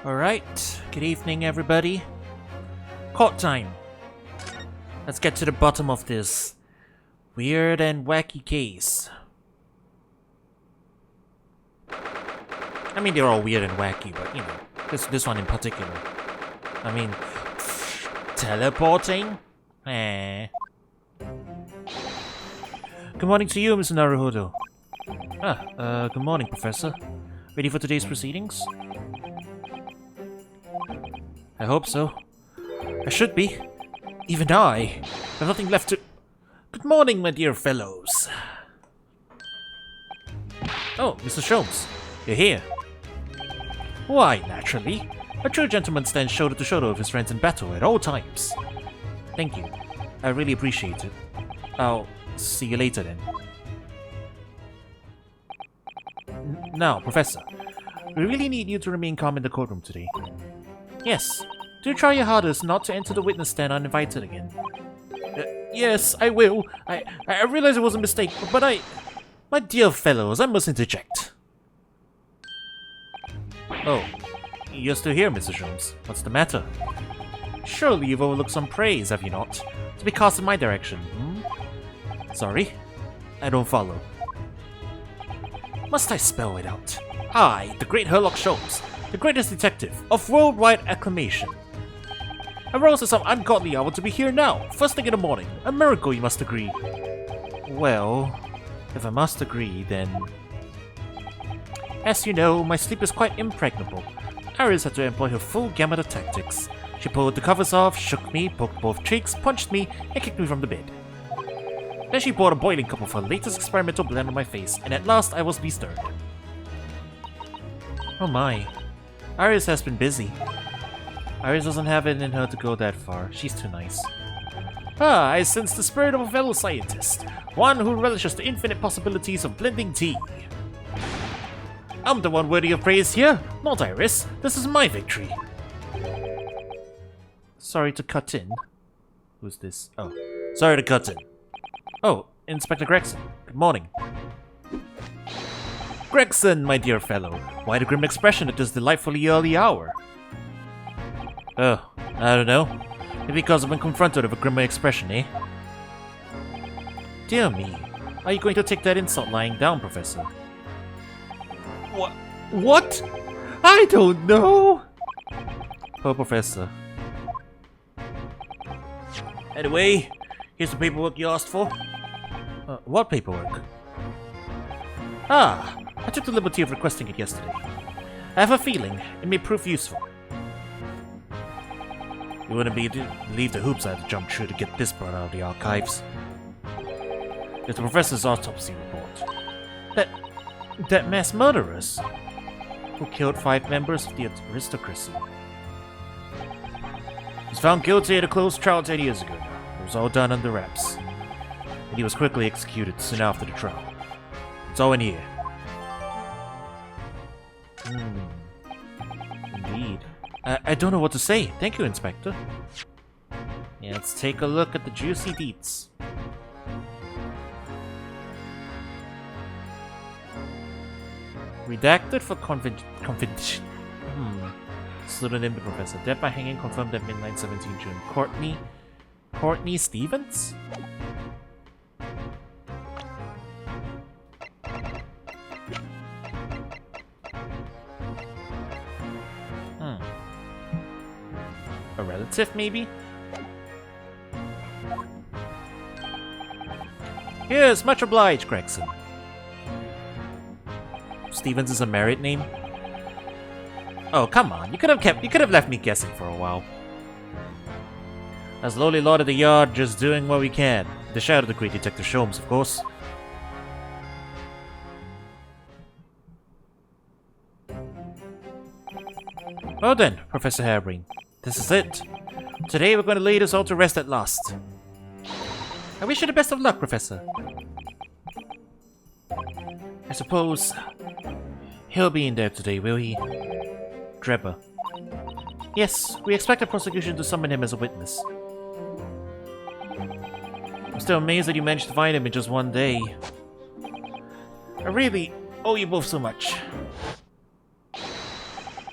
Alright, good evening everybody. Court time. Let's get to the bottom of this weird and wacky case. I mean, they're all weird and wacky, but you know, this one in particular. I mean, teleporting? Eh. Good morning to you, Mr. Naruhodo. Good morning, Professor. Ready for today's proceedings? I hope so. I should be. Even I have nothing left to... Good morning, my dear fellows. Oh, Mr. Sholmes, you're here. Why, naturally. A true gentleman stands shoulder to shoulder with his friends in battle at all times. Thank you. I really appreciate it. I'll see you later then. Now, Professor, we really need you to remain calm in the courtroom today. Yes, do try your hardest not to enter the witness stand uninvited again. Yes, I will. I realize it was a mistake, but My dear fellows, I must interject. Oh, you're still here, Mr. Jones. What's the matter? Surely you've overlooked some praise, have you not? To be cast in my direction, hmm? Sorry? I don't follow. Must I spell it out? I, the great Herlock Sholmes, the greatest detective of worldwide acclamation. Arose at some ungodly hour to be here now, first thing in the morning. A miracle, you must agree. Well, if I must agree, then... As you know, my sleep is quite impregnable. Iris had to employ her full gamut of tactics. She pulled the covers off, shook me, poked both cheeks, punched me, and kicked me from the bed. Then she poured a boiling cup of her latest experimental blend on my face, and at last I was bestirred. Oh my. Iris has been busy. Iris doesn't have it in her to go that far. She's too nice. I sense the spirit of a fellow scientist. One who relishes the infinite possibilities of blending tea. I'm the one worthy of praise here, not Iris. This is my victory. Sorry to cut in. Who's this? Oh, sorry to cut in. Oh, Inspector Gregson. Good morning. Gregson, my dear fellow. Why the grim expression at this delightfully early hour? Oh, I don't know. Maybe because I've been confronted with a grimmer expression, eh? Dear me. Are you going to take that insult lying down, Professor? What? I don't know! Poor Professor. Anyway, here's the paperwork you asked for. What paperwork? I took the liberty of requesting it yesterday. I have a feeling it may prove useful. You wouldn't believe the hoops I had to jump through to get this brought out of the archives. It's the professor's autopsy report. That mass murderers who killed 5 members of the aristocracy. He was found guilty at a closed trial 10 years ago now. It was all done under wraps. And he was quickly executed soon after the trial. It's all in here. Indeed. I don't know what to say. Thank you, Inspector. Yeah, let's take a look at the juicy deets. Redacted for confidential. Pseudonym the Professor. Dead by hanging confirmed at midnight 17 June. Courtney Stevens? A relative, maybe? Yes, much obliged, Gregson. Stevens is a married name? Oh, come on. You could have left me guessing for a while. As lowly lord of the yard, just doing what we can. The shadow of the great Detective Sholmes, of course. Well then, Professor Harebrain. This is it. Today we're going to lay this all to rest at last. I wish you the best of luck, Professor. I suppose he'll be in there today, will he? Drebber. Yes, we expect the prosecution to summon him as a witness. I'm still amazed that you managed to find him in just one day. I really owe you both so much.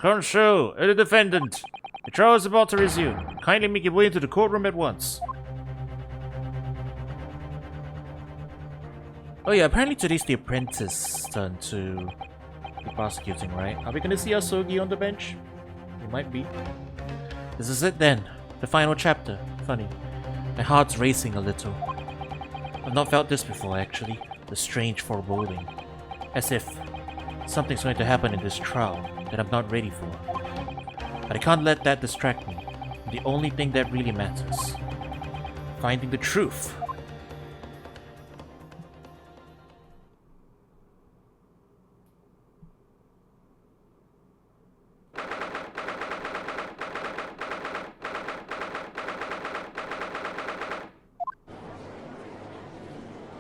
Counsel, the defendant. The trial is about to resume. Kindly make your way into the courtroom at once. Oh yeah, apparently today's the apprentice turn to be prosecuting, right? Are we gonna see Asogi on the bench? We might be. This is it then. The final chapter. Funny. My heart's racing a little. I've not felt this before, actually. The strange foreboding. As if something's going to happen in this trial that I'm not ready for. But I can't let that distract me. The only thing that really matters. Finding the truth.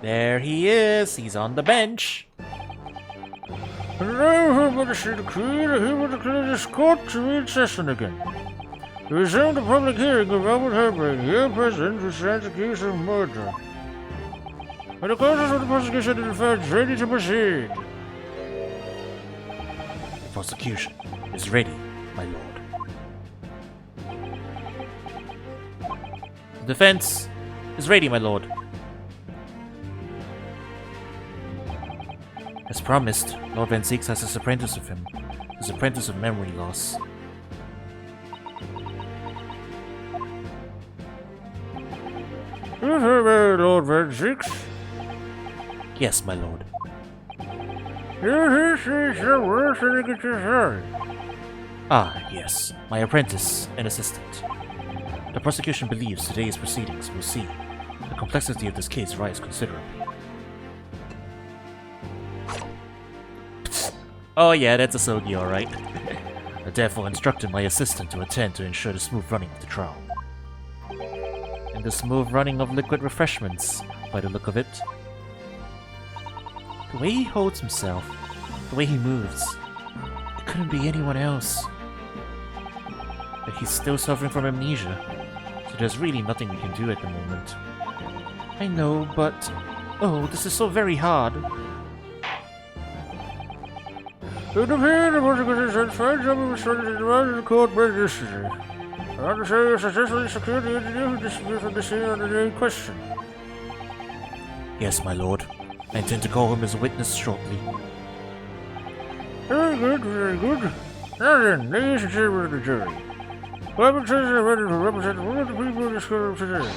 There he is. He's on the bench. Hello, everybody. See the creator here with this court to read session again. To resume the public hearing of Albert Herbert, here present, who stands accused of murder. Are the causes of the prosecution and defense ready to proceed? The prosecution is ready, my lord. The defense is ready, my lord. As promised, Lord Van Zix has his apprentice with him. His apprentice of memory loss. Lord Van Zix? Yes, my lord. Here he sees the worst thing he can say. Ah, yes. My apprentice and assistant. The prosecution believes today's proceedings will see the complexity of this case rise considerably. Oh yeah, that's Asogi, alright. I therefore instructed my assistant to attend to ensure the smooth running of the trial. And the smooth running of liquid refreshments, by the look of it. The way he holds himself, the way he moves, it couldn't be anyone else. But he's still suffering from amnesia, so there's really nothing we can do at the moment. I know, but... oh, this is so very hard. It appears the prosecution has found some mistakes in the court by yesterday. I want to say you successfully secured the engineer dispute from the scene on the day in question. Yes, my lord. I intend to call him as a witness shortly. Very good, very good. Now then, ladies and gentlemen of the jury. Whoever says they're ready to represent one of the people in this court today.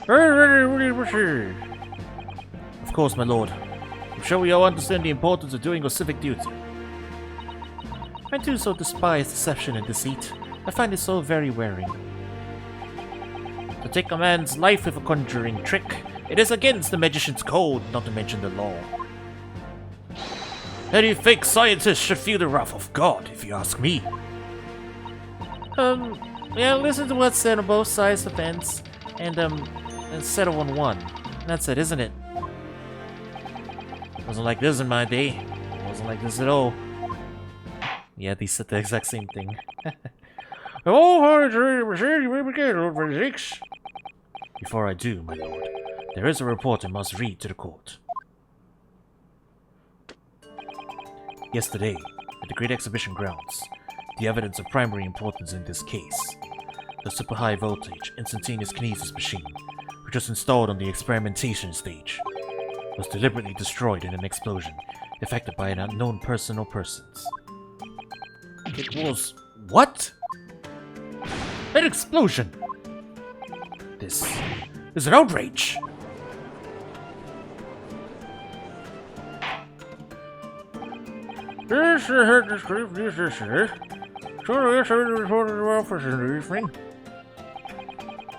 Are you ready to proceed? Of course, my lord. I'm sure we all understand the importance of doing our civic duty. I do so despise deception and deceit. I find it so very wearing. To take a man's life with a conjuring trick, it is against the magician's code, not to mention the law. Any fake scientist should feel the wrath of God, if you ask me. Yeah, listen to what's said on both sides of the fence, and settle on one. That's it, isn't it? Wasn't like this in my day. Wasn't like this at all. Yeah, they said the exact same thing. All parties ready to proceed, you may begin, Lord Van Zix. Before I do, my lord, there is a report I must read to the court. Yesterday, at the Great Exhibition grounds, the evidence of primary importance in this case, the super high voltage instantaneous kinesis machine, which was installed on the experimentation stage, was deliberately destroyed in an explosion effected by an unknown person or persons. It was... what? An explosion! This is an outrage! Yes, I heard this brief news yesterday. So yes, I reported to the office in the evening.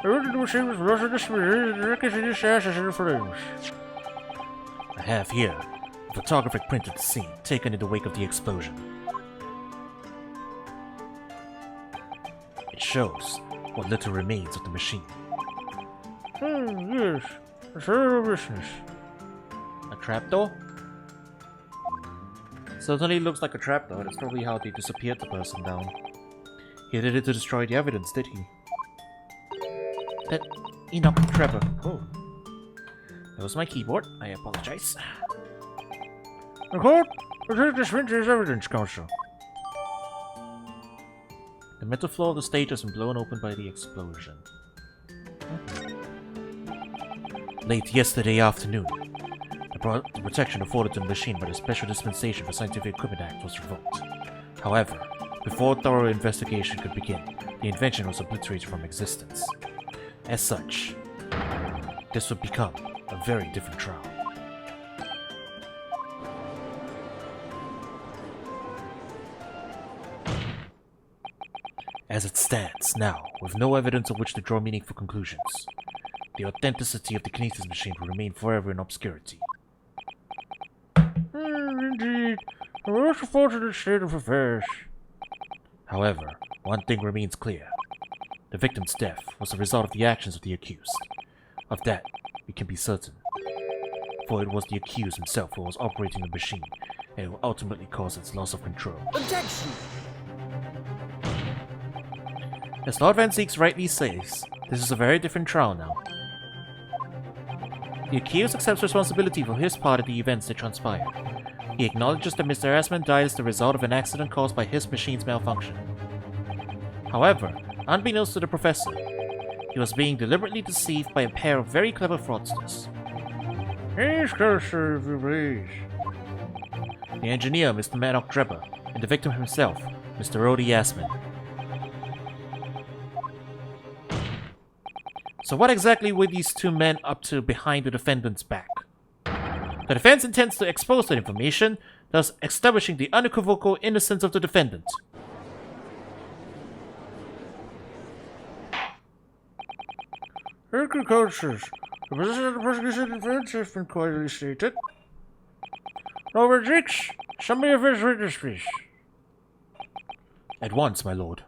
I went to the machine with lots of display and wreckage in its ashes in the flames. I have here a photographic print of the scene taken in the wake of the explosion. It shows what little remains of the machine. Yes. It's her business. A trapdoor? Certainly looks like a trapdoor. That's probably how they disappeared the person down. He did it to destroy the evidence, did he? That Enoch Trevor. Oh. That was my keyboard. I apologize. The court will take this witness as evidence, counsel. The metal floor of the stage has been blown open by the explosion. Late yesterday afternoon, the protection afforded to the machine by the Special Dispensation for Scientific Equipment Act was revoked. However, before thorough investigation could begin, the invention was obliterated from existence. As such, this would become a very different trial. As it stands now, with no evidence of which to draw meaningful conclusions, the authenticity of the kinesis machine will remain forever in obscurity. Indeed, a most unfortunate state of affairs. However, one thing remains clear. The victim's death was the result of the actions of the accused. Of that, we can be certain. For it was the accused himself who was operating the machine, and it will ultimately cause its loss of control. Objection! As Lord Van Zeeks rightly says, this is a very different trial now. The accused accepts responsibility for his part of the events that transpired. He acknowledges that Mr. Assman died as the result of an accident caused by his machine's malfunction. However, unbeknownst to the professor, he was being deliberately deceived by a pair of very clever fraudsters. He's closer, if you please. The engineer, Mr. Manok Drebber, and the victim himself, Mr. Rhodey Assman. So what exactly were these two men up to behind the defendant's back? The defense intends to expose that information, thus establishing the unequivocal innocence of the defendant. Agricultures. The position of the prosecution defense has been clearly stated. Robert Zeeks, summary of his witness, please. At once, my lord.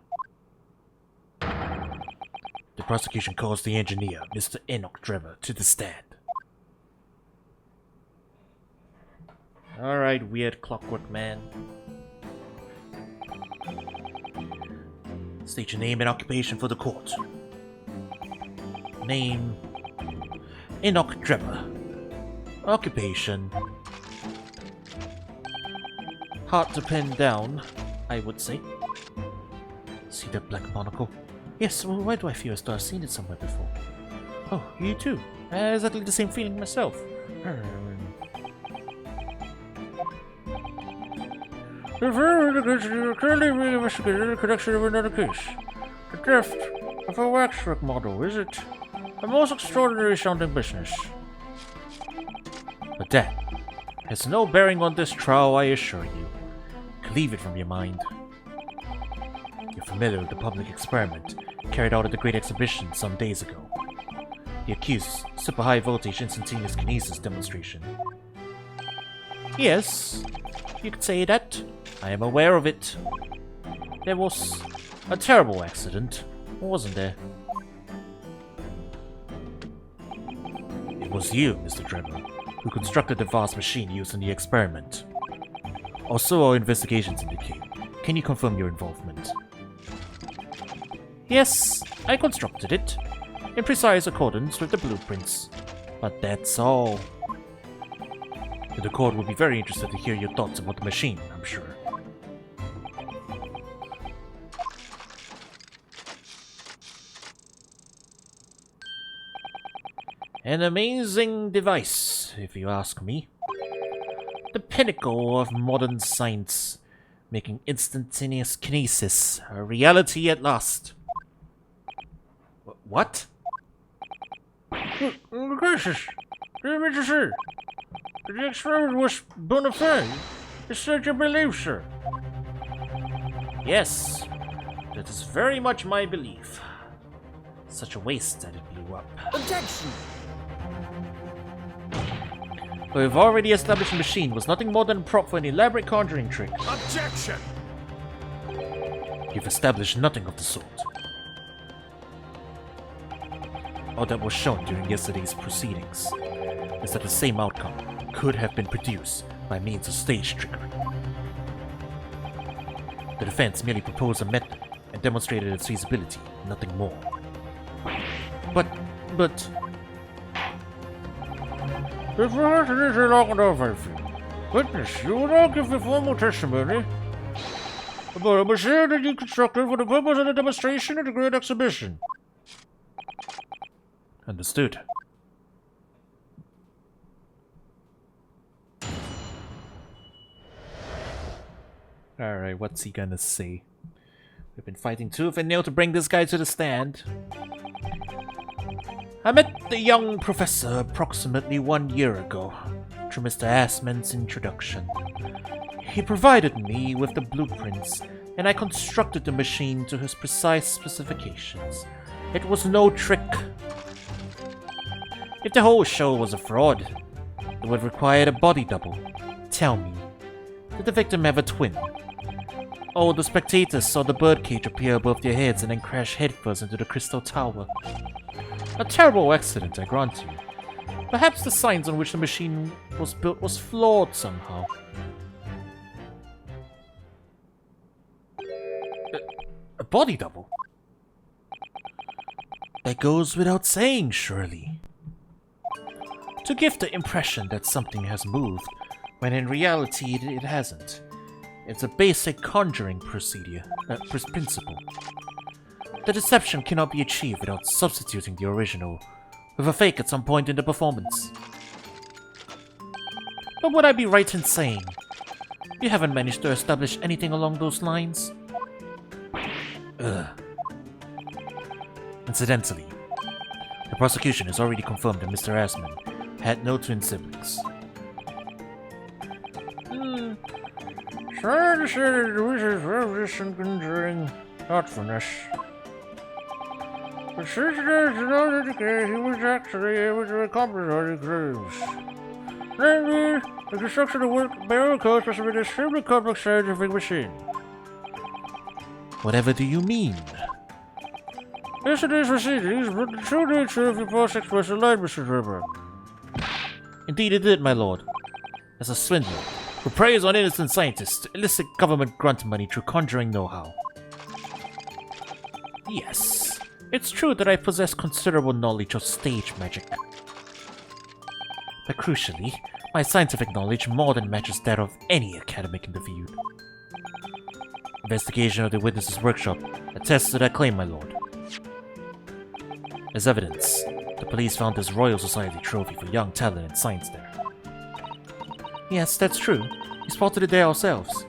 The prosecution calls the engineer, Mr. Enoch Drebber, to the stand. Alright, weird clockwork man. State your name and occupation for the court. Name... Enoch Drebber. Occupation... Hard to pin down, I would say. See that black monocle? Yes, well, why do I feel as though I've seen it somewhere before? Oh, you too. Exactly the same feeling myself. The firm are currently being investigated in connection with another case. The theft of a waxwork model, is it? A most extraordinary sounding business. But that has no bearing on this trial, I assure you. Leave it from your mind. You're familiar with the public experiment carried out at the Great Exhibition some days ago. The accused super high voltage instantaneous kinesis demonstration. Yes, you could say that. I am aware of it. There was a terrible accident, wasn't there? It was you, Mr. Drebber, who constructed the vast machine used in the experiment. Or so our investigations indicate. Can you confirm your involvement? Yes, I constructed it, in precise accordance with the blueprints. But that's all. The court will be very interested to hear your thoughts about the machine, I'm sure. An amazing device, if you ask me. The pinnacle of modern science, making instantaneous kinesis a reality at last. What? Gracious! Do you mean to say the experiment was bona fide? Is that your belief, sir? Yes, that is very much my belief. Such a waste that it blew up. Objection! We've already established the machine was nothing more than a prop for an elaborate conjuring trick. Objection! You've established nothing of the sort. All that was shown during yesterday's proceedings is that the same outcome could have been produced by means of stage trickery. The defense merely proposed a method and demonstrated its feasibility, nothing more. But... If you heard it is long enough, I feel. Witness, you will now give the formal testimony. about a machine that you constructed for the purpose of the demonstration at the Great Exhibition. Understood. Alright, what's he gonna say? We've been fighting tooth and nail to bring this guy to the stand. I met the young professor approximately 1 year ago, through Mr. Assman's introduction. He provided me with the blueprints, and I constructed the machine to his precise specifications. It was no trick. If the whole show was a fraud, it would require a body double. Tell me, did the victim have a twin? Oh, the spectators saw the birdcage appear above their heads and then crash headfirst into the crystal tower. A terrible accident, I grant you. Perhaps the science on which the machine was built was flawed somehow. A body double? That goes without saying, surely. To give the impression that something has moved, when in reality it hasn't. It's a basic conjuring principle. The deception cannot be achieved without substituting the original with a fake at some point in the performance. But would I be right in saying you haven't managed to establish anything along those lines? Ugh. Incidentally, the prosecution has already confirmed that Mr. Assman had no twin siblings. Try to say that the wizard's reverence and conjuring thoughtfulness. But since there's no indication he was actually able to accomplish all the claims. Namely, the construction of work miracles must have been an extremely complex scientific machine. Whatever do you mean? Yesterday's proceedings brought the true nature of your post-express line, Mr. Drebber. Indeed it did, my lord. As a swindler who preys on innocent scientists to elicit government grunt money through conjuring know-how. Yes, it's true that I possess considerable knowledge of stage magic. But crucially, my scientific knowledge more than matches that of any academic in the field. Investigation of the witness's workshop attests to that claim, my lord. As evidence, the police found this Royal Society trophy for young talent and science there. Yes, that's true. We spotted it there ourselves.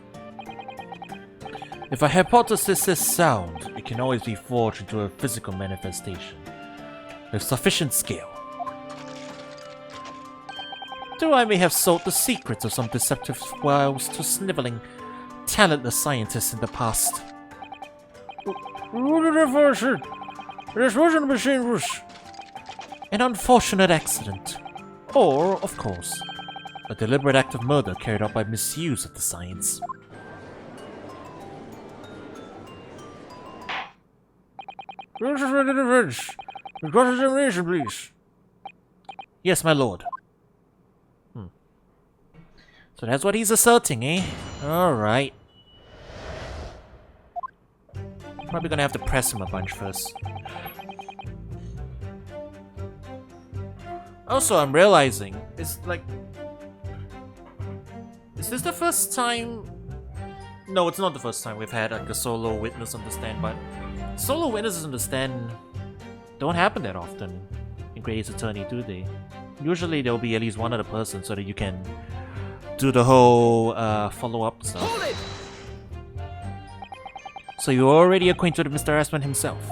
If a hypothesis is sound, it can always be forged into a physical manifestation with sufficient skill. Though I may have sold the secrets of some deceptive wiles to sniveling, talentless scientists in the past. What did I find? This wasn't a machine was. An unfortunate accident. Or, of course, a deliberate act of murder carried out by misuse of the science. This is the defense. Cross-examination, please. Yes, my lord. So that's what he's asserting, eh? Alright. Probably gonna have to press him a bunch first. Also, I'm realizing, it's like... Is this the first time... No, it's not the first time we've had like a solo witness on the stand, but... Solo witnesses on the stand don't happen that often in Great Ace Attorney, do they? Usually there'll be at least one other person so that you can do the whole follow-up stuff. Hold it! So you're already acquainted with Mr. Assman himself?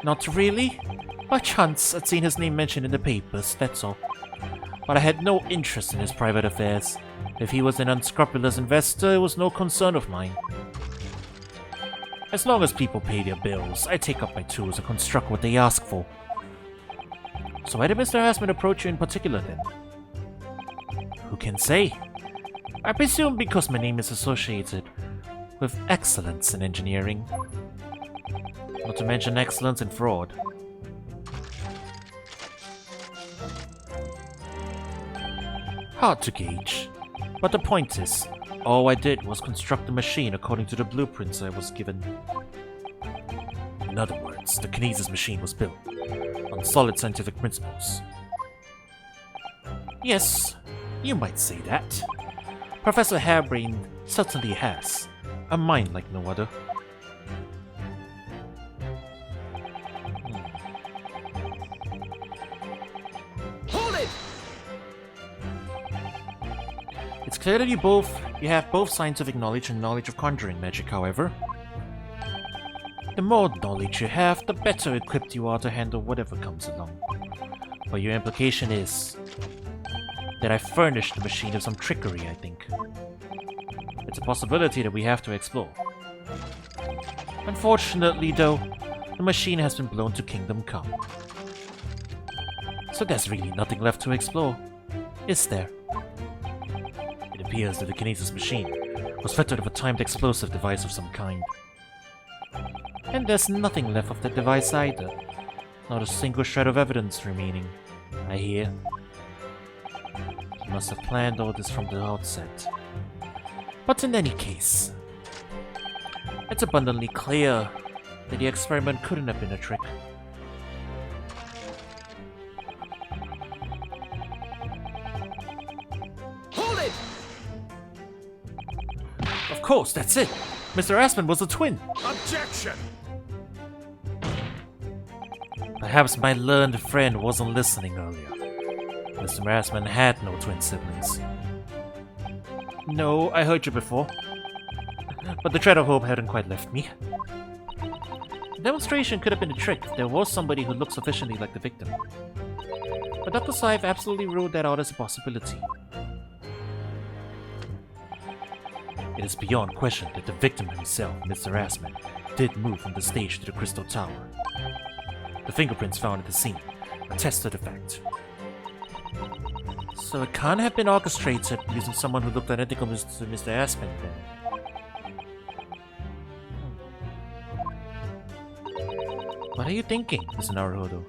Not really. By chance, I'd seen his name mentioned in the papers, that's all. But I had no interest in his private affairs. If he was an unscrupulous investor, it was no concern of mine. As long as people pay their bills, I take up my tools and construct what they ask for. So why did Mr. Assman approach you in particular then? Who can say? I presume because my name is associated with excellence in engineering. Not to mention excellence in fraud. Hard to gauge. But the point is, all I did was construct the machine according to the blueprints I was given. In other words, the Kinesis machine was built on solid scientific principles. Yes, you might say that. Professor Harebrained certainly has, A mind like no other. Hold it! It's clear that you have both scientific knowledge and knowledge of conjuring magic, however. The more knowledge you have, the better equipped you are to handle whatever comes along. But your implication is that I furnished the machine with some trickery, I think. It's a possibility that we have to explore. Unfortunately, though, the machine has been blown to Kingdom Come. So there's really nothing left to explore, is there? It appears that the Kinesis machine was fitted with a timed explosive device of some kind. And there's nothing left of that device either. Not a single shred of evidence remaining, I hear. He must have planned all this from the outset. But in any case, it's abundantly clear that the experiment couldn't have been a trick. Hold it! Of course, that's it! Mr. Aspen was a twin! Objection! Perhaps my learned friend wasn't listening earlier. Mr. Aspen had no twin siblings. No, I heard you before. But the thread of hope hadn't quite left me. The demonstration could have been a trick if there was somebody who looked sufficiently like the victim. But Dr. Scythe absolutely ruled that out as a possibility. It is beyond question that the victim himself, Mr. Aspen, did move from the stage to the Crystal Tower. The fingerprints found at the scene attest to the fact. So it can't have been orchestrated using someone who looked identical to Mr. Aspen then. What are you thinking, Mr. Naruhodo?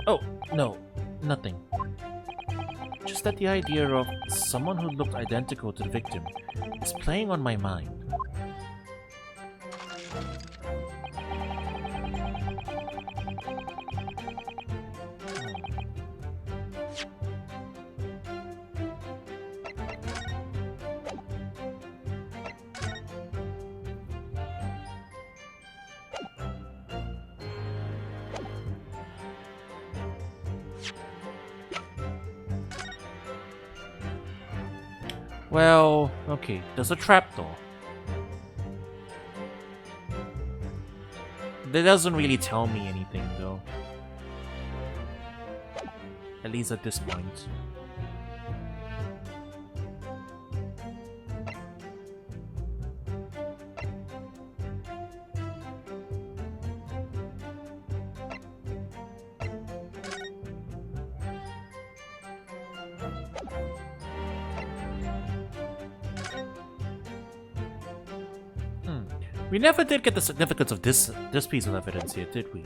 Oh, no, nothing. Just that the idea of someone who looked identical to the victim is playing on my mind. Well, okay, there's a trapdoor. That doesn't really tell me anything, though. At least at this point. We never did get the significance of this piece of evidence here, did we?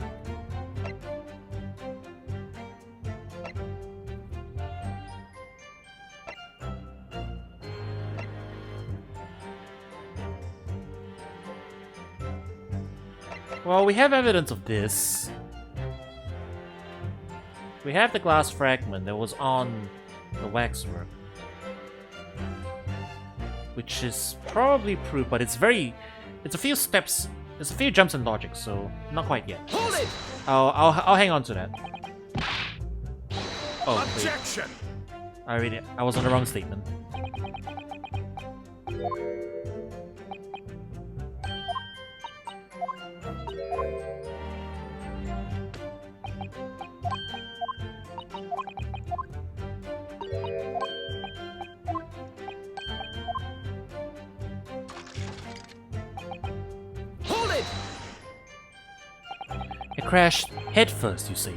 Well, we have evidence of this. We have the glass fragment that was on the waxwork, which is probably proof, but it's a few steps, it's a few jumps in logic, so not quite yet. Hold it! I'll hang on to that. Oh, Objection! wait. I was on the wrong statement. It crashed headfirst, you see.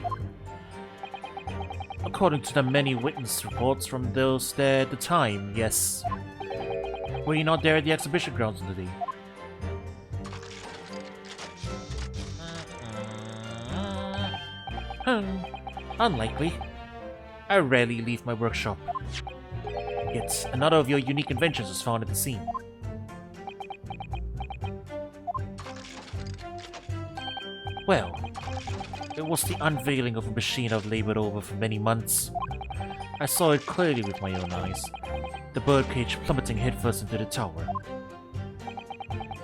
According to the many witness reports from those there at the time, yes. Were you not there at the exhibition grounds on the day? Unlikely. I rarely leave my workshop. Yet another of your unique inventions was found at the scene. Well, it was the unveiling of a machine I've labored over for many months. I saw it clearly with my own eyes. The birdcage plummeting headfirst into the tower.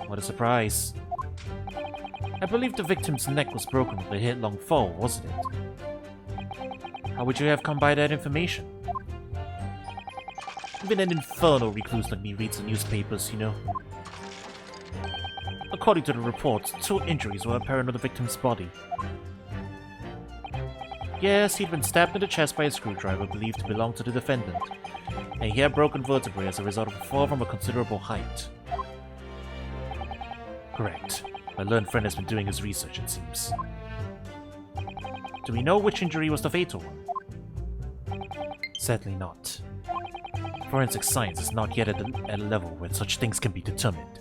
what a surprise. I believe the victim's neck was broken with a headlong fall, wasn't it? How would you have come by that information? Even an infernal recluse like me reads the newspapers, you know. According to the reports, 2 injuries were apparent on the victim's body. Yes, he'd been stabbed in the chest by a screwdriver believed to belong to the defendant, and he had broken vertebrae as a result of a fall from a considerable height. Correct. My learned friend has been doing his research, it seems. Do we know which injury was the fatal one? Sadly not. Forensic science is not yet at a level where such things can be determined.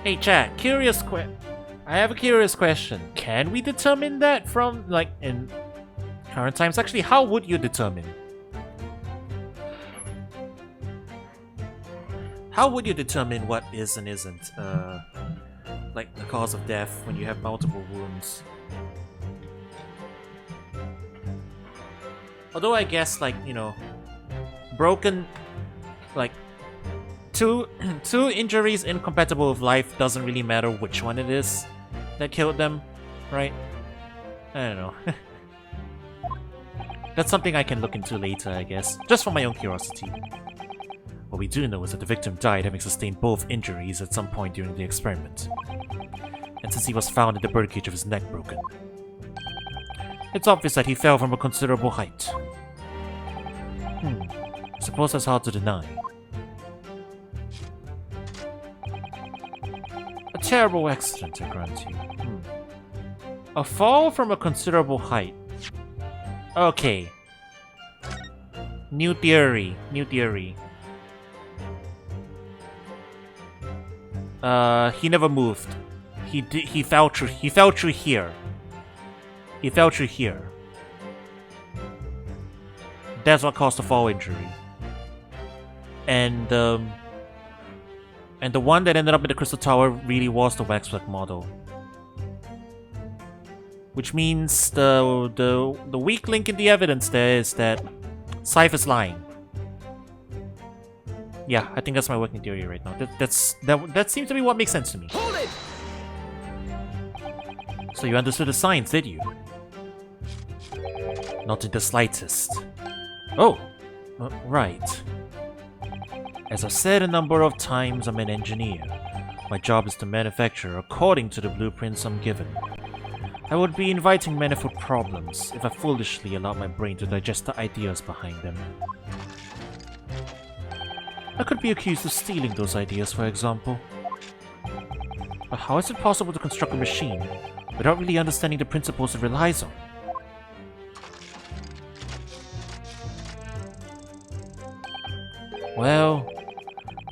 Hey chat, I have a curious question. Can we determine that from, like, in current times? Actually, how would you determine? How would you determine what is and isn't, like, the cause of death when you have multiple wounds? Although I guess, like, you know, broken, like, two injuries incompatible with life doesn't really matter which one it is that killed them, right? I don't know. That's something I can look into later, I guess, just for my own curiosity. What we do know is that the victim died having sustained both injuries at some point during the experiment, and since he was found with the birdcage of his neck broken, it's obvious that he fell from a considerable height. Suppose that's hard to deny. A terrible accident, I grant you. A fall from a considerable height. Okay. New theory. He never moved. He fell through here. He fell through here. That's what caused the fall injury. And the one that ended up in the Crystal Tower really was the waxwork model. Which means the weak link in the evidence there is that Scythe is lying. Yeah, I think that's my working theory right now. That seems to be what makes sense to me. Hold it! So you understood the science, did you? Not in the slightest. Oh, right. As I've said a number of times, I'm an engineer. My job is to manufacture according to the blueprints I'm given. I would be inviting manifold problems if I foolishly allowed my brain to digest the ideas behind them. I could be accused of stealing those ideas, for example. But how is it possible to construct a machine without really understanding the principles it relies on? Well,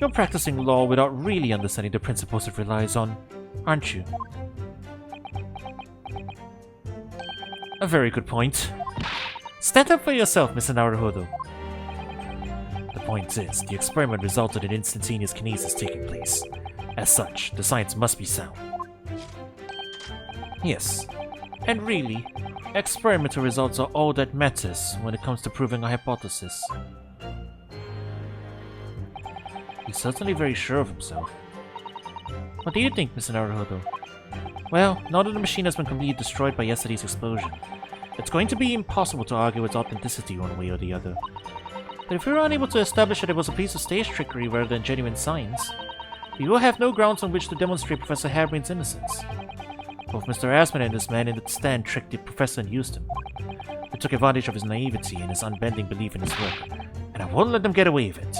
you're practicing law without really understanding the principles it relies on, aren't you? A very good point. Stand up for yourself, Mr. Naruhodo. The point is, the experiment resulted in instantaneous kinesis taking place. As such, the science must be sound. Yes, and really, experimental results are all that matters when it comes to proving a hypothesis. He's certainly very sure of himself. What do you think, Mr. Naruhodo? Well, now that the machine has been completely destroyed by yesterday's explosion, it's going to be impossible to argue its authenticity one way or the other. But if we are unable to establish that it was a piece of stage trickery rather than genuine science, we will have no grounds on which to demonstrate Professor Harebrain's innocence. Both Mr. Asman and this man in the stand tricked the professor and used him. They took advantage of his naivety and his unbending belief in his work, and I won't let them get away with it.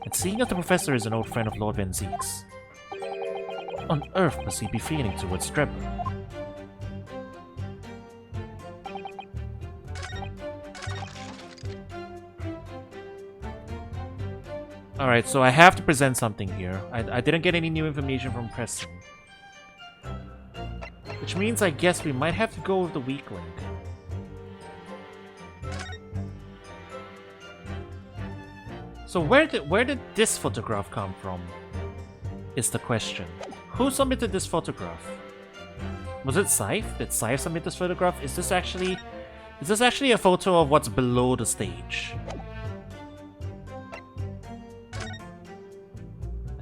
And seeing as the professor is an old friend of Lord Van Zeek's, what on earth must he be feeling towards Strebber? Alright, so I have to present something here. I didn't get any new information from Preston. Which means I guess we might have to go with the weak link. So where did this photograph come from? Is the question. Who submitted this photograph? Was it Scythe? Did Scythe submit this photograph? Is this actually a photo of what's below the stage?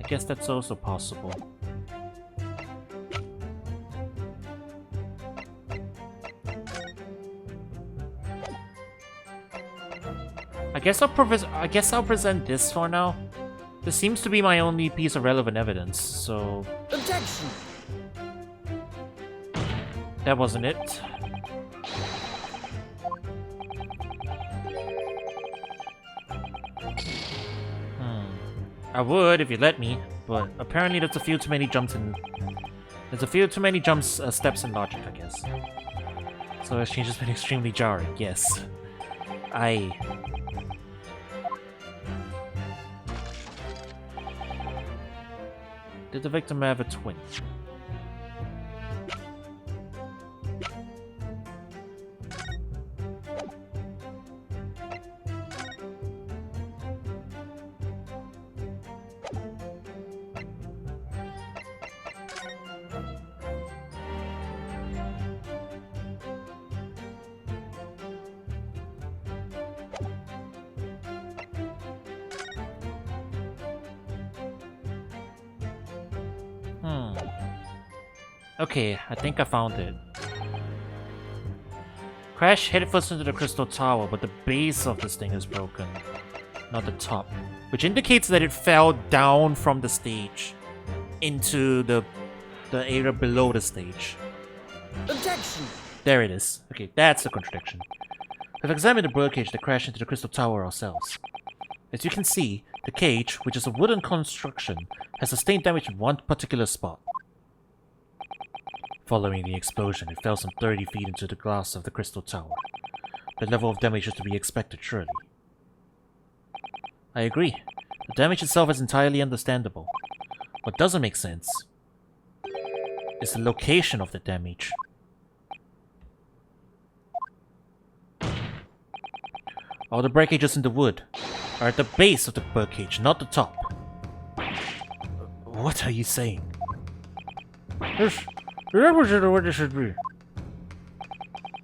guess that's also possible. I guess I'll present this for now. This seems to be my only piece of relevant evidence, so... Objection! That wasn't it. I would if you let me, but apparently there's a few too many jumps in... There's a few too many steps in logic, I guess. So this change has been extremely jarring, yes. Did the victim have a twin? Okay, I think I found it. Crash headfirst into the crystal tower, but the base of this thing is broken, not the top, which indicates that it fell down from the stage into the area below the stage. Objection! There it is. Okay, that's the contradiction. We've examined the birdcage that crashed into the crystal tower ourselves. As you can see, the cage, which is a wooden construction, has sustained damage in one particular spot. Following the explosion, it fell some 30 feet into the glass of the crystal tower. The level of damage is to be expected, surely. I agree. The damage itself is entirely understandable. What doesn't make sense is the location of the damage. All the breakages in the wood are at the base of the birdcage, not the top. What are you saying? Yes, the opposite of what it should be.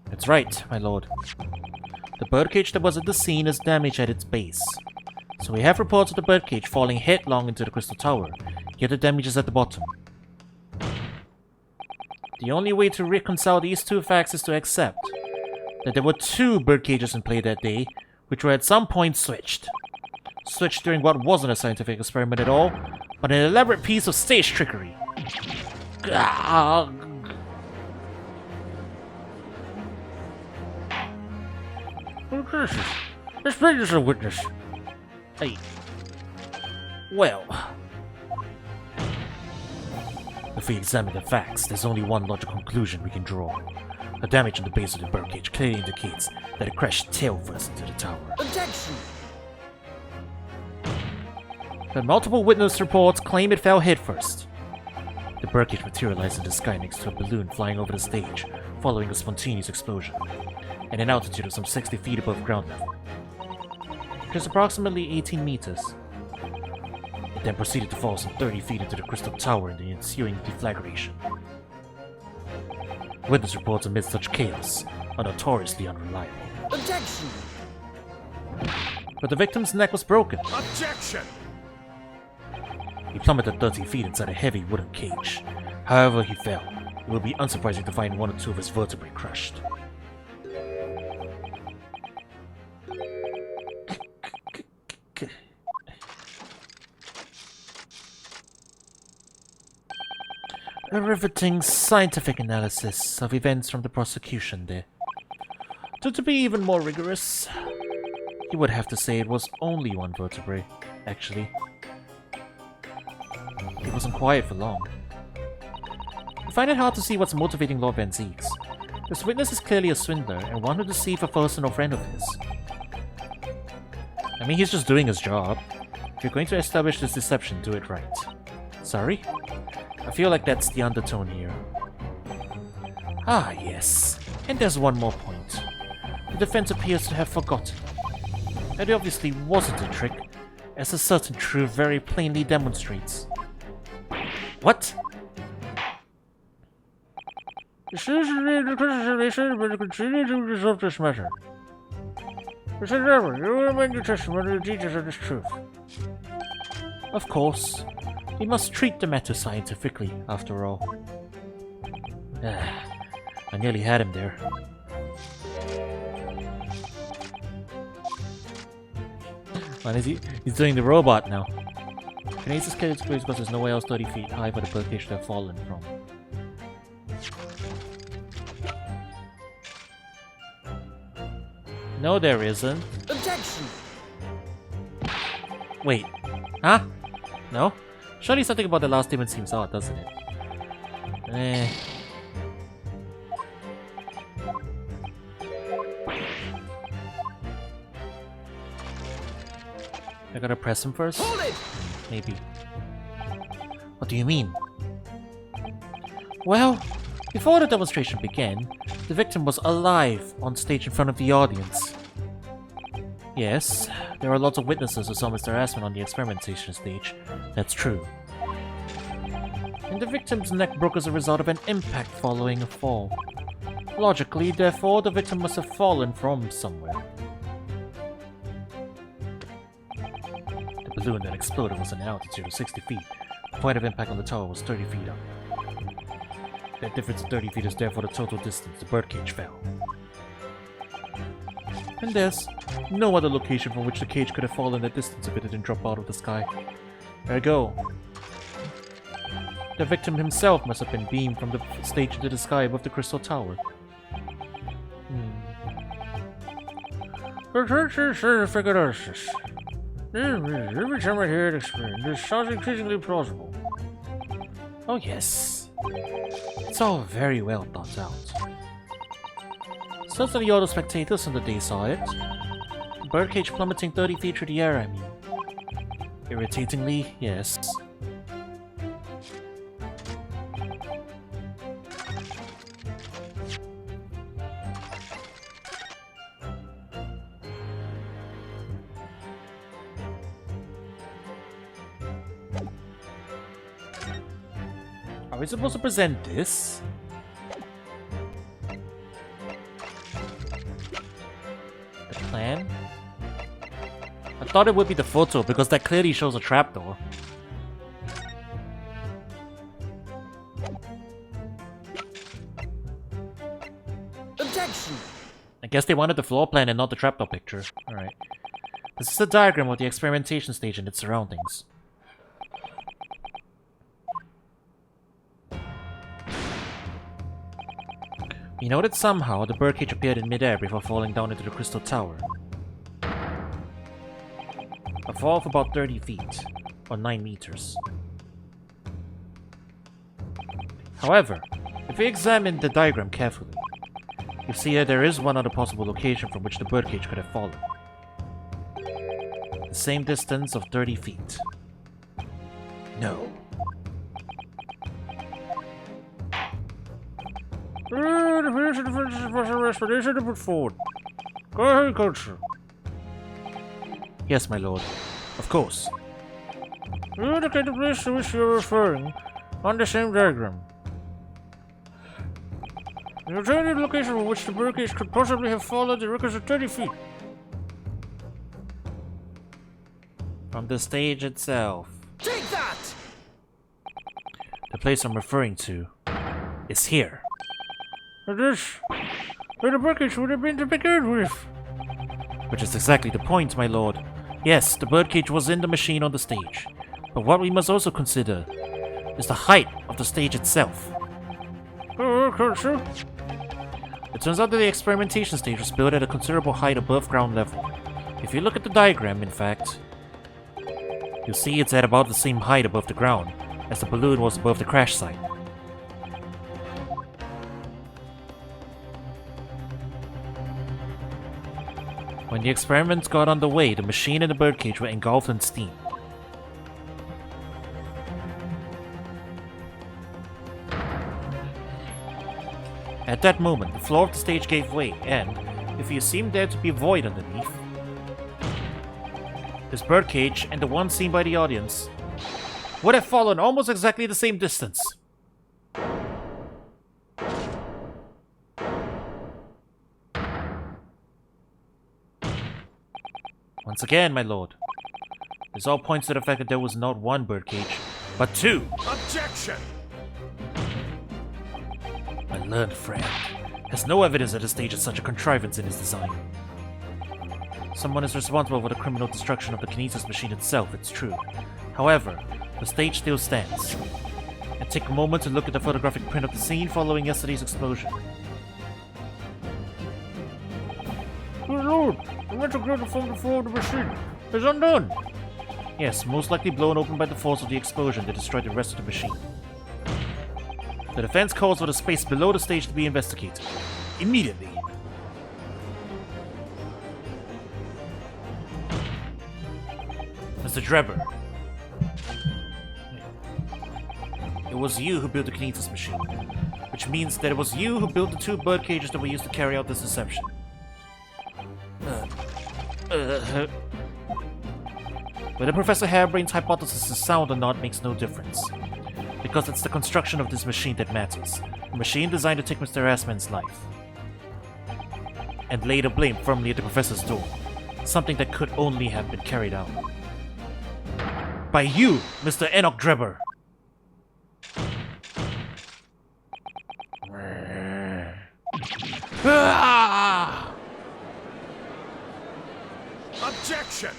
That's right, my lord. The birdcage that was at the scene is damaged at its base. So we have reports of the birdcage falling headlong into the crystal tower, yet the damage is at the bottom. The only way to reconcile these two facts is to accept that there were two birdcages in play that day, which were at some point switched. Switched during what wasn't a scientific experiment at all, but an elaborate piece of stage trickery. Well, gracious. Let's bring this a witness. Hey. Well. If we examine the facts, there's only one logical conclusion we can draw. The damage on the base of the birdcage clearly indicates that it crashed tail first into the tower. Objection! But multiple witness reports claim it fell headfirst. The birdcage materialized in the sky next to a balloon flying over the stage, following a spontaneous explosion, at an altitude of some 60 feet above ground level. It is approximately 18 meters. It then proceeded to fall some 30 feet into the crystal tower in the ensuing deflagration. Witness reports amid such chaos are notoriously unreliable. Objection! But the victim's neck was broken. Objection! He plummeted 30 feet inside a heavy wooden cage. However he fell, it would be unsurprising to find one or two of his vertebrae crushed. A riveting scientific analysis of events from the prosecution there. To be even more rigorous, you would have to say it was only one vertebrae, actually. He wasn't quiet for long. I find it hard to see what's motivating Lord Van Zieks. This witness is clearly a swindler and one who deceived a person or friend of his. I mean, he's just doing his job. If you're going to establish this deception, do it right. Sorry? I feel like that's the undertone here. Ah, yes. And there's one more point. The defense appears to have forgotten. That obviously wasn't a trick, as a certain truth very plainly demonstrates. What? It seems to me the criticism will continue to resolve this matter. Mr. Never, you will amend your testimony to the details of this truth. Of course. We must treat the matter scientifically, after all. I nearly had him there. Man, he's doing the robot now. Kinesis carries because there's nowhere else 30 feet high for the birdcage to have fallen from. No, there isn't. Objection! Wait. Huh? No? Surely something about the last demon seems odd, doesn't it? I gotta press him first? Hold it! Maybe. What do you mean? Well, before the demonstration began, the victim was alive on stage in front of the audience. Yes, there are lots of witnesses who saw Mr. Aspen on the experimentation stage. That's true. And the victim's neck broke as a result of an impact following a fall. Logically, therefore, the victim must have fallen from somewhere. The balloon that exploded was at an altitude of 60 feet. The point of impact on the tower was 30 feet up. That difference of 30 feet is therefore the total distance the birdcage fell. And there's no other location from which the cage could have fallen that distance if it didn't drop out of the sky. Ergo, the victim himself must have been beamed from the stage into the sky above the crystal tower. Every time I hear it explained, this sounds increasingly plausible. Oh yes. It's all very well thought out. Certainly all the spectators on the day saw it. The birdcage plummeting 30 feet through the air, I mean. Irritatingly, yes. Are we supposed to present this? The plan? I thought it would be the photo because that clearly shows a trapdoor. Objection! I guess they wanted the floor plan and not the trapdoor picture. Alright. This is a diagram of the experimentation stage and its surroundings. We know that somehow the birdcage appeared in midair before falling down into the crystal tower. A fall of about 30 feet, or 9 meters. However, if we examine the diagram carefully, you see that there is one other possible location from which the birdcage could have fallen. The same distance of 30 feet. No. The explanation to put forward. Go ahead, Coach. Yes, my lord. Of course. You indicate the place to which you're referring on the same diagram. You obtain the location from which the birdcage could possibly have fallen the requisite 30 feet. From the stage itself. Take that! The place I'm referring to is here. It is where the birdcage would have been to begin with. Which is exactly the point, my lord. Yes, the birdcage was in the machine on the stage. But what we must also consider is the height of the stage itself. Oh, Coach. It turns out that the experimentation stage was built at a considerable height above ground level. If you look at the diagram, in fact, you'll see it's at about the same height above the ground as the balloon was above the crash site. When the experiments got underway, the machine and the birdcage were engulfed in steam. At that moment, the floor of the stage gave way, and, if you assumed there to be a void underneath, this birdcage and the one seen by the audience would have fallen almost exactly the same distance. Once again, my lord, this all points to the fact that there was not one birdcage, but 2. Objection! My learned friend has no evidence that the stage has such a contrivance in its design. Someone is responsible for the criminal destruction of the kinesis machine itself, it's true. However, the stage still stands. And take a moment to look at the photographic print of the scene following yesterday's explosion. Good lord, the metal girdle from the floor of the machine is undone. Yes, most likely blown open by the force of the explosion that destroyed the rest of the machine. The defense calls for the space below the stage to be investigated. Immediately. Mr. Drebber. It was you who built the kinesis machine, which means that it was you who built the 2 bird cages that were used to carry out this deception. Whether Professor Harebrain's hypothesis is sound or not makes no difference, because it's the construction of this machine that matters. A machine designed to take Mr. Assman's life. And lay the blame firmly at the Professor's door, something that could only have been carried out by you, Mr. Enoch Drebber. Objection!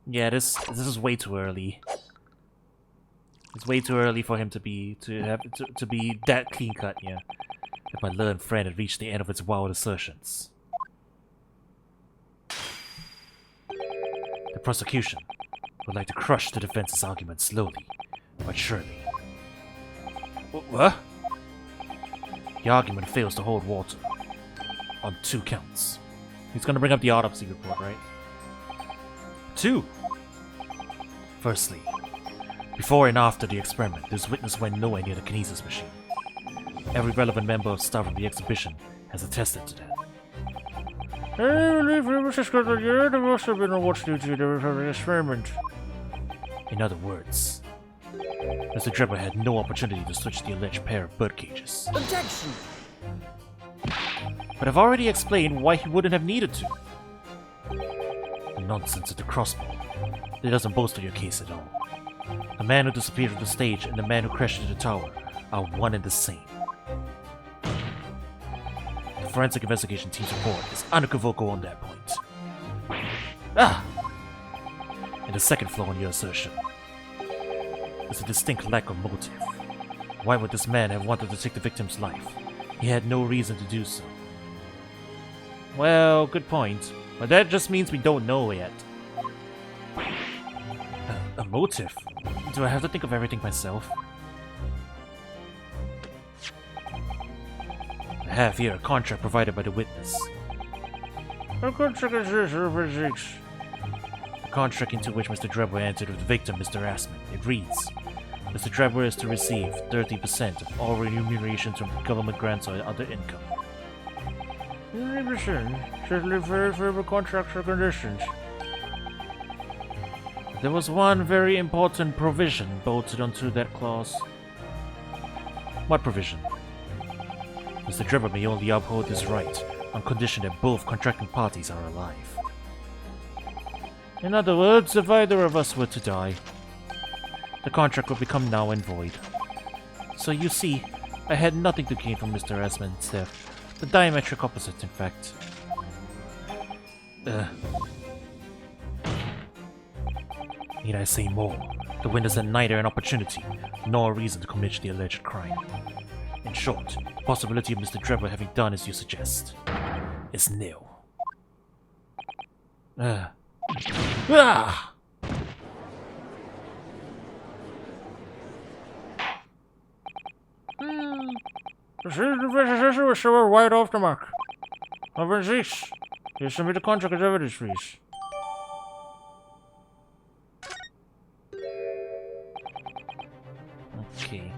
Yeah, this is way too early. It's way too early for him to be that clean cut. Yeah, if my learned friend had reached the end of its wild assertions. The prosecution would like to crush the defense's argument slowly, but surely. What? The argument fails to hold water on 2 counts. He's gonna bring up the autopsy report, right? 2. Firstly, before and after the experiment, this witness went nowhere near the kinesis machine. Every relevant member of staff of the exhibition has attested to that. I believe Mr. Scotland, there must have been a watch duty there for the experiment. In other words, Mr. Drebber had no opportunity to switch the alleged pair of bird cages. Objection! But I've already explained why he wouldn't have needed to. The nonsense at the crossbow. It doesn't bolster your case at all. The man who disappeared from the stage and the man who crashed into the tower are one and the same. The forensic investigation team's report is unequivocal on that point. And the second flaw in your assertion is a distinct lack of motive. Why would this man have wanted to take the victim's life? He had no reason to do so. Well, good point. But that just means we don't know yet. A motive? Do I have to think of everything myself? I have here a contract provided by the witness. What contract is this, Robert 6? A contract into which Mr. Drebber entered with the victim, Mr. Assman. It reads, Mr. Drebber is to receive 30% of all remunerations from government grants or other income. 30%? Certainly very favorable contracts or conditions. There was one very important provision bolted onto that clause. What provision? Mr. Drebber may only uphold this right on condition that both contracting parties are alive. In other words, if either of us were to die, the contract would become null and void. So you see, I had nothing to gain from Mr. Assman's death. The diametric opposite, in fact. Need I say more? The witness had neither an opportunity nor a reason to commit the alleged crime. In short, the possibility of Mr. Drebber having done as you suggest is nil. The predecessor was somewhere wide off the mark. Robert 6, you submit the contract as evidence, please. Okay.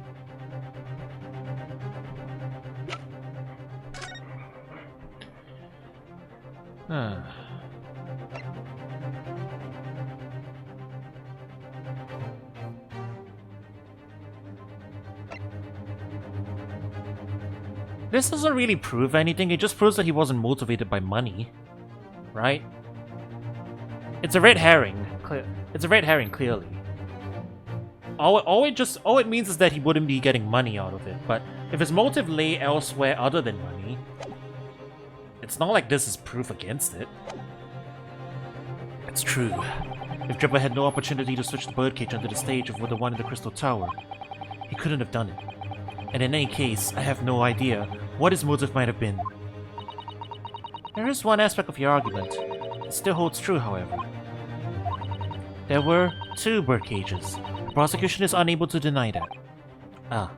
This doesn't really prove anything, it just proves that he wasn't motivated by money. Right? It's a red herring. It's a red herring, clearly. all it means is that he wouldn't be getting money out of it. But if his motive lay elsewhere other than money, it's not like this is proof against it. It's true. If Drebber had no opportunity to switch the birdcage under the stage of the one in the Crystal Tower, he couldn't have done it. And in any case, I have no idea what his motive might have been. There is one aspect of your argument. It still holds true, however. There were 2 birdcages. The prosecution is unable to deny that. Ah.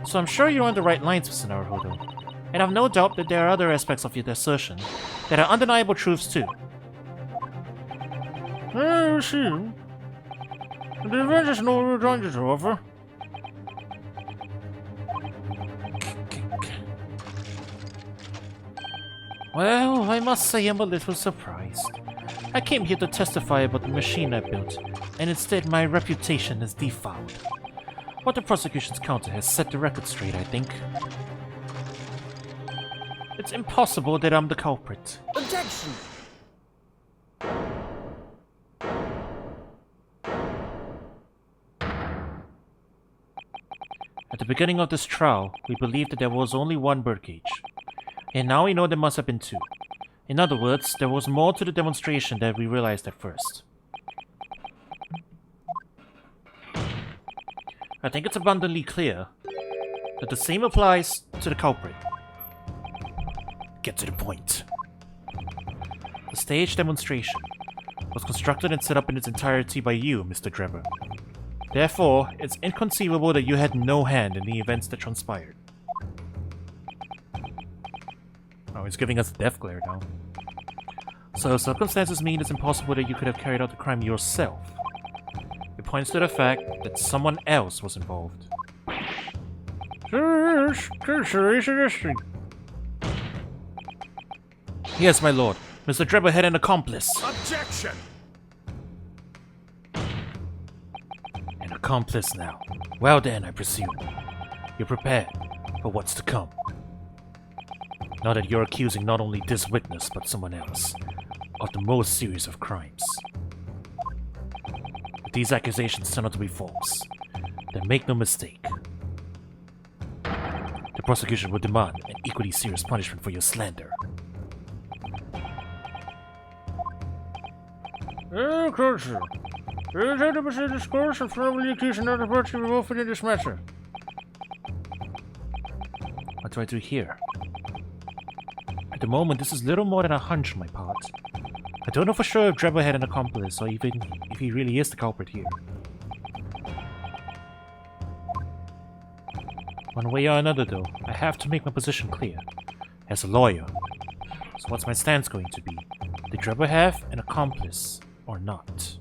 So I'm sure you're on the right lines, Mr. Naruhodo. And I've no doubt that there are other aspects of your assertion that are undeniable truths too. I see. The event is no real danger to offer. Well, I must say I'm a little surprised. I came here to testify about the machine I built, and instead my reputation is defiled. What the prosecution's counter has set the record straight, I think. It's impossible that I'm the culprit. Objection! At the beginning of this trial, we believed that there was only 1 birdcage. And now we know there must have been 2. In other words, there was more to the demonstration than we realized at first. I think it's abundantly clear that the same applies to the culprit. Get to the point. The stage demonstration was constructed and set up in its entirety by you, Mr. Drebber. Therefore, it's inconceivable that you had no hand in the events that transpired. Oh, he's giving us a death glare now. So, circumstances mean it's impossible that you could have carried out the crime yourself. It points to the fact that someone else was involved. Yes, my lord. Mr. Drebber had an accomplice. Objection! An accomplice now. Well then, I presume. You're prepared for what's to come. Now that you're accusing not only this witness, but someone else of the most serious of crimes. If these accusations turn out to be false, then make no mistake. The prosecution will demand an equally serious punishment for your slander. Culture. There is 100% discourse and firmly accused another party to be involved in this matter. What do I do here? At the moment, this is little more than a hunch on my part. I don't know for sure if Drebber had an accomplice, or even if he really is the culprit here. One way or another, though, I have to make my position clear. As a lawyer. So what's my stance going to be? Did Drebber have an accomplice, or not?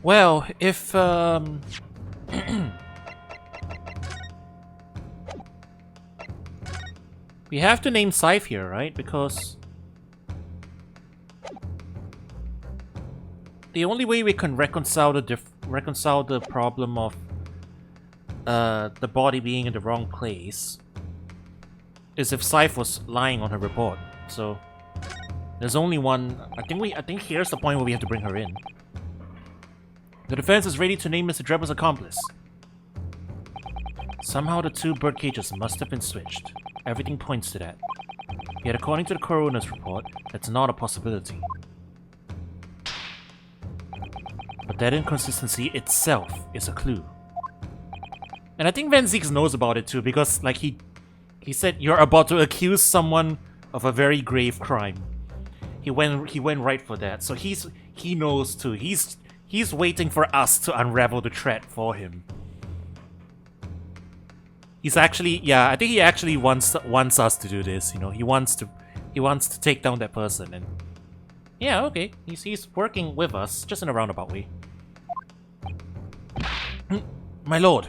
Well, if, we have to name Scythe here, right? Because the only way we can reconcile the problem of the body being in the wrong place is if Scythe was lying on her report. So there's only one. I think here's the point where we have to bring her in. The defense is ready to name Mr. Drebber's accomplice. Somehow the 2 bird cages must have been switched. Everything points to that. Yet according to the coroner's report, that's not a possibility. But that inconsistency itself is a clue. And I think Van Zieks knows about it too, because like he said you're about to accuse someone of a very grave crime. He went right for that. So he knows too. He's waiting for us to unravel the thread for him. He's actually, yeah, I think he actually wants us to do this. You know, he wants to take down that person, and yeah, okay, he's working with us, just in a roundabout way. My lord.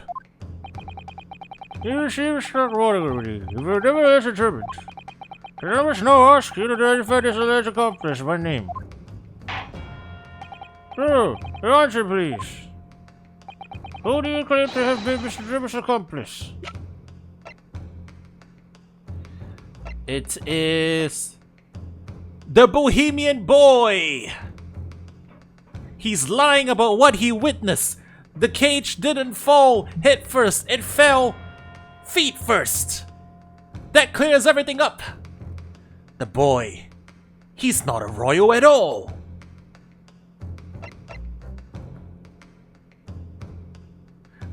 You receive struck water with you. If you never has determined, I must now ask you to identify this alleged accomplice by name. So, your answer, please. Who do you claim to have been Mr. Drebber's accomplice? It is The Bohemian Boy! He's lying about what he witnessed. The cage didn't fall head first, it fell feet first. That clears everything up. The boy, he's not a royal at all.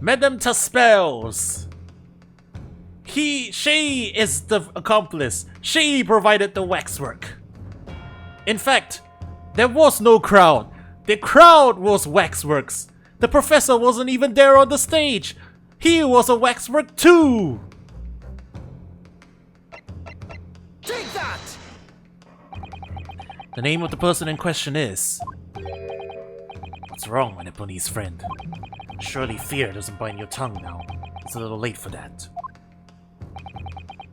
Madame Taspels. She is the accomplice. She provided the waxwork. In fact, there was no crowd. The crowd was waxworks. The professor wasn't even there on the stage. He was a waxwork too. Take that! The name of the person in question is... What's wrong, my Japanese friend? Surely fear doesn't bind your tongue now. It's a little late for that.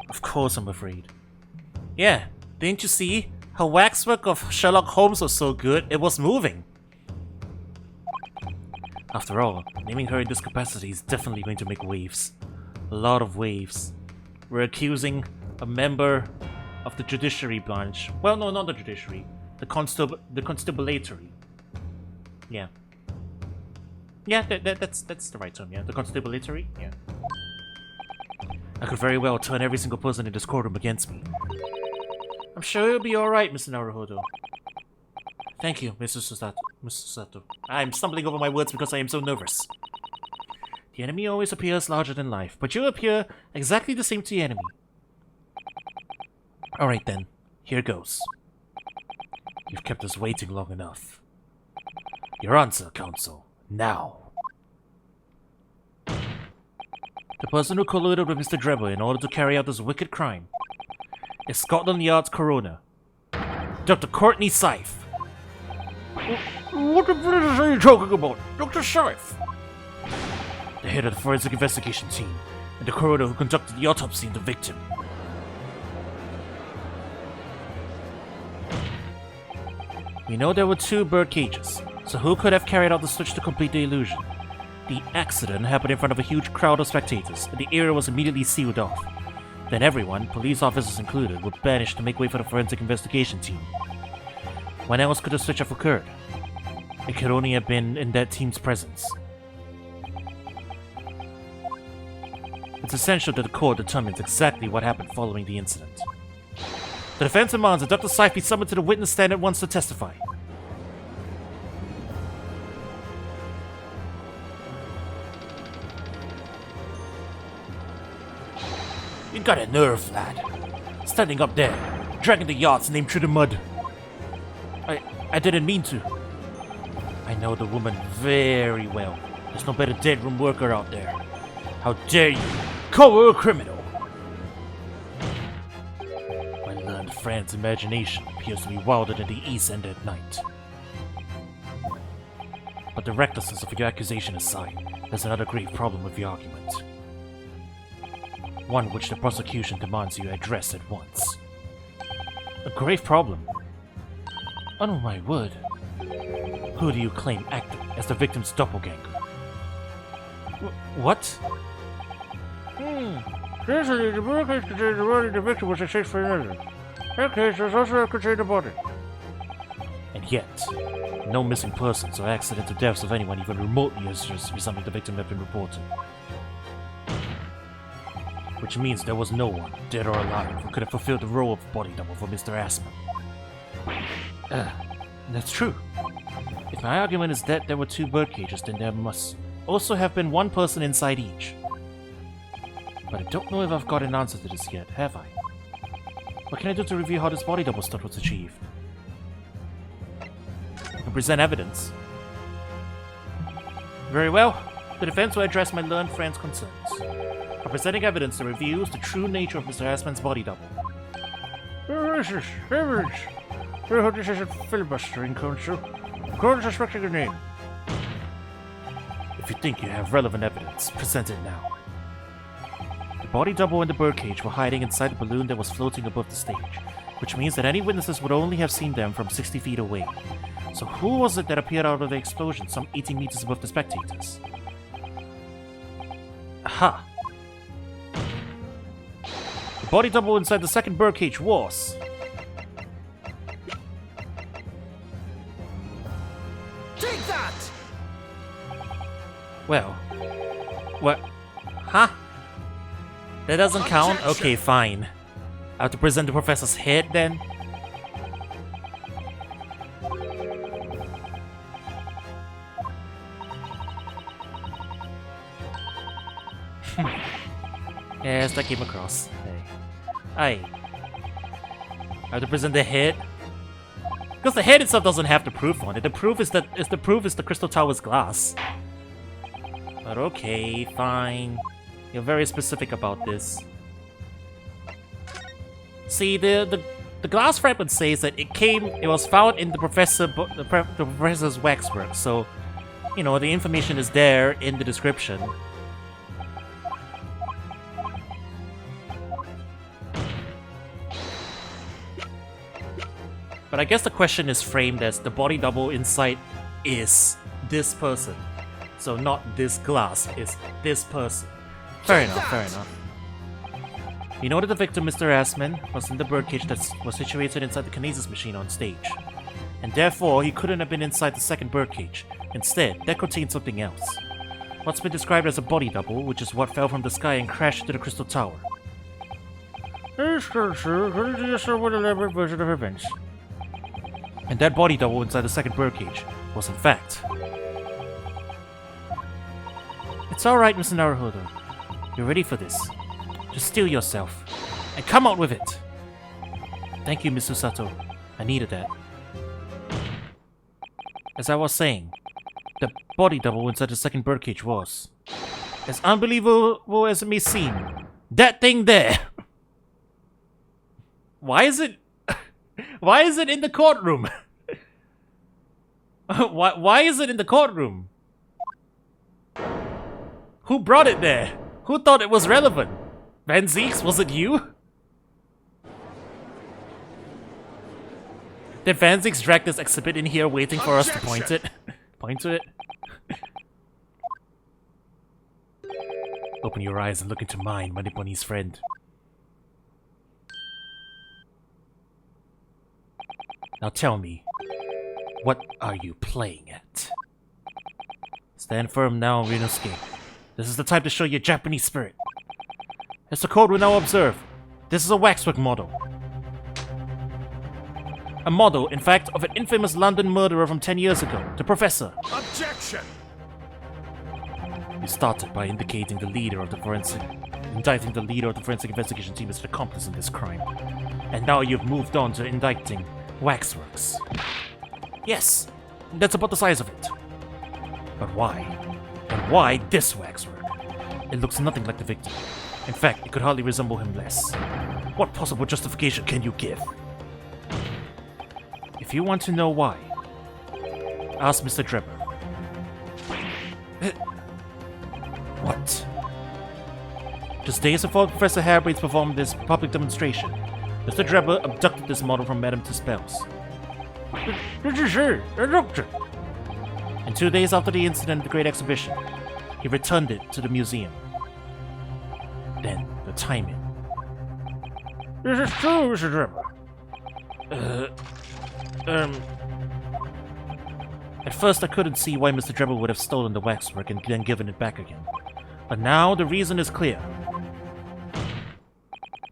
Of course I'm afraid. Yeah, didn't you see? Her waxwork of Sherlock Holmes was so good, it was moving. After all, naming her in this capacity is definitely going to make waves. A lot of waves. We're accusing a member of the judiciary branch. Well, no, not the judiciary. The constabulatory. Yeah. Yeah, that's the right term, yeah. The constabulatory, yeah. I could very well turn every single person in this courtroom against me. I'm sure you'll be alright, Mr. Naruhodo. Thank you, Mr. Sato. I'm stumbling over my words because I am so nervous. The enemy always appears larger than life, but you appear exactly the same to the enemy. Alright then, here goes. You've kept us waiting long enough. Your answer, Counsel, now. The person who colluded with Mr. Drebber in order to carry out this wicked crime is Scotland Yard's coroner, Dr. Courtney Syfe. What the business are you talking about, Dr. Syfe? The head of the forensic investigation team, and the coroner who conducted the autopsy on the victim. We know there were 2 bird cages, so who could have carried out the switch to complete the illusion? The accident happened in front of a huge crowd of spectators, and the area was immediately sealed off. Then everyone, police officers included, were banished to make way for the forensic investigation team. When else could the switch have occurred? It could only have been in that team's presence. It's essential that the court determines exactly what happened following the incident. The defense demands that Dr. Syfe be summoned to the witness stand at once to testify. You got a nerve, lad. Standing up there, dragging the yacht's name through the mud. I didn't mean to. I know the woman very well. There's no better deadroom worker out there. How dare you call her a criminal? My learned friend's imagination appears to be wilder than the East End at night. But the recklessness of your accusation aside, there's another grave problem with the argument. One which the prosecution demands you address at once. A grave problem? Oh my word. Who do you claim acted as the victim's doppelganger? What? Recently, the bird cage contained the body the victim was exchanged for another. That case does also contain the body. And yet, no missing persons or accidental deaths of anyone even remotely resembling the victim have been reported. Which means there was no one, dead or alive, who could have fulfilled the role of body double for Mr. Assman. That's true. If my argument is that there were 2 bird cages, then there must also have been 1 person inside each. But I don't know if I've got an answer to this yet, have I? What can I do to review how this body double stunt was achieved? I can present evidence. Very well. The defense will address my learned friend's concerns. By presenting evidence that reveals the true nature of Mr. Assman's body double. This evidence. I hope this isn't filibustering, Counsel. Court is suspecting your name. If you think you have relevant evidence, present it now. The body double and the birdcage were hiding inside the balloon that was floating above the stage, which means that any witnesses would only have seen them from 60 feet away. So who was it that appeared out of the explosion some 18 meters above the spectators? Aha! The body double inside the second birdcage was... Well. What? Huh? That doesn't count? Okay, fine. I have to present the professor's head then? Yes, that came across. Hey. Aye. I have to present the head? Because the head itself doesn't have the proof on it. The proof is the Crystal Tower's glass. But okay, fine. You're very specific about this. See, the glass fragment says that it was found in the professor's waxwork, so you know the information is there in the description. But I guess the question is framed as the body double inside is this person. So not this glass, it's this person. Fair enough, fair enough. You know that the victim, Mr. Assman, was in the birdcage that was situated inside the kinesis machine on stage. And therefore, he couldn't have been inside the second birdcage. Instead, that contained something else. What's been described as a body double, which is what fell from the sky and crashed into the Crystal Tower. It's true, according to your somewhat elaborate version of events. And that body double inside the second birdcage was in fact... It's alright, Mr. Naruhodo. You're ready for this. Just steel yourself, and come out with it! Thank you, Miss Susato. I needed that. As I was saying, the body double inside the second birdcage was... as unbelievable as it may seem, that thing there! Why is it... Why is it in the courtroom? Why is it in the courtroom? Who brought it there? Who thought it was relevant? Van Zeeks, was it you? Did Van Zeeks drag this exhibit in here waiting for us to point it? Point to it? Open your eyes and look into mine, Money Bunny's friend. Now tell me, what are you playing at? Stand firm now, Rinosuke. This is the time to show your Japanese spirit. As the code will now observe, this is a waxwork model. A model, in fact, of an infamous London murderer from 10 years ago, the Professor. Objection! You started by indicting the leader of the forensic investigation team as an accomplice in this crime. And now you've moved on to indicting waxworks. Yes, that's about the size of it. But why? And why this waxwork? It looks nothing like the victim. In fact, it could hardly resemble him less. What possible justification can you give? If you want to know why, ask Mr. Drebber. What? Just days before Professor Harebrain's performed this public demonstration, Mr. Drebber abducted this model from Madame Tuspel's. Did you say a doctor? And 2 days after the incident at the Great Exhibition, he returned it to the museum. Then, the timing. This is true, Mr. Drebber. At first I couldn't see why Mr. Drebber would have stolen the waxwork and then given it back again. But now the reason is clear.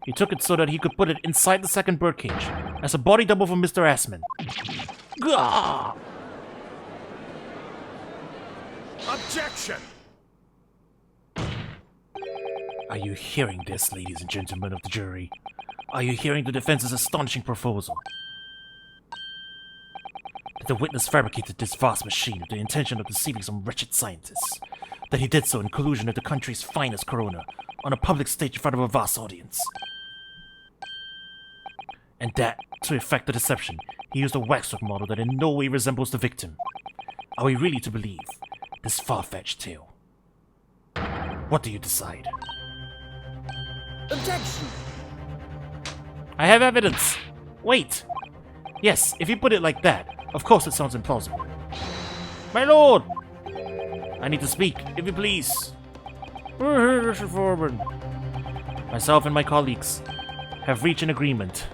He took it so that he could put it inside the second birdcage, as a body double for Mr. Assman. Gah! Objection! Are you hearing this, ladies and gentlemen of the jury? Are you hearing the defense's astonishing proposal? That the witness fabricated this vast machine with the intention of deceiving some wretched scientists. That he did so in collusion with the country's finest coroner, on a public stage in front of a vast audience. And that, to effect the deception, he used a waxwork model that in no way resembles the victim. Are we really to believe this far-fetched tale? What do you decide? Objection! I have evidence! Wait! Yes, if you put it like that, of course it sounds implausible. My lord! I need to speak, if you please. We're here, Mr. Foreman. Myself and my colleagues have reached an agreement.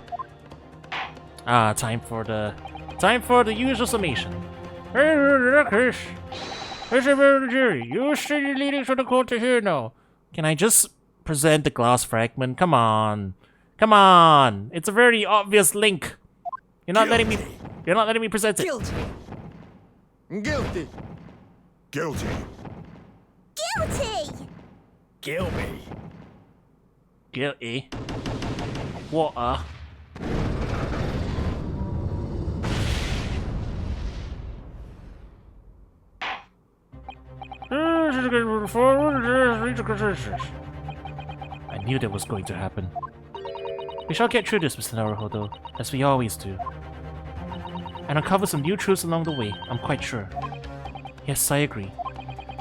Time for the usual summation. In that case, Mr. Member of the jury, you state your leadings for the court to hear now. Can I just present the glass fragment? Come on. Come on. It's a very obvious link. You're not letting me present it. Guilty. Guilty. Guilty. Kill me. Guilty. Water. I knew that was going to happen. We shall get through this, Mr. Naruhodo, as we always do. And uncover some new truths along the way, I'm quite sure. Yes, I agree.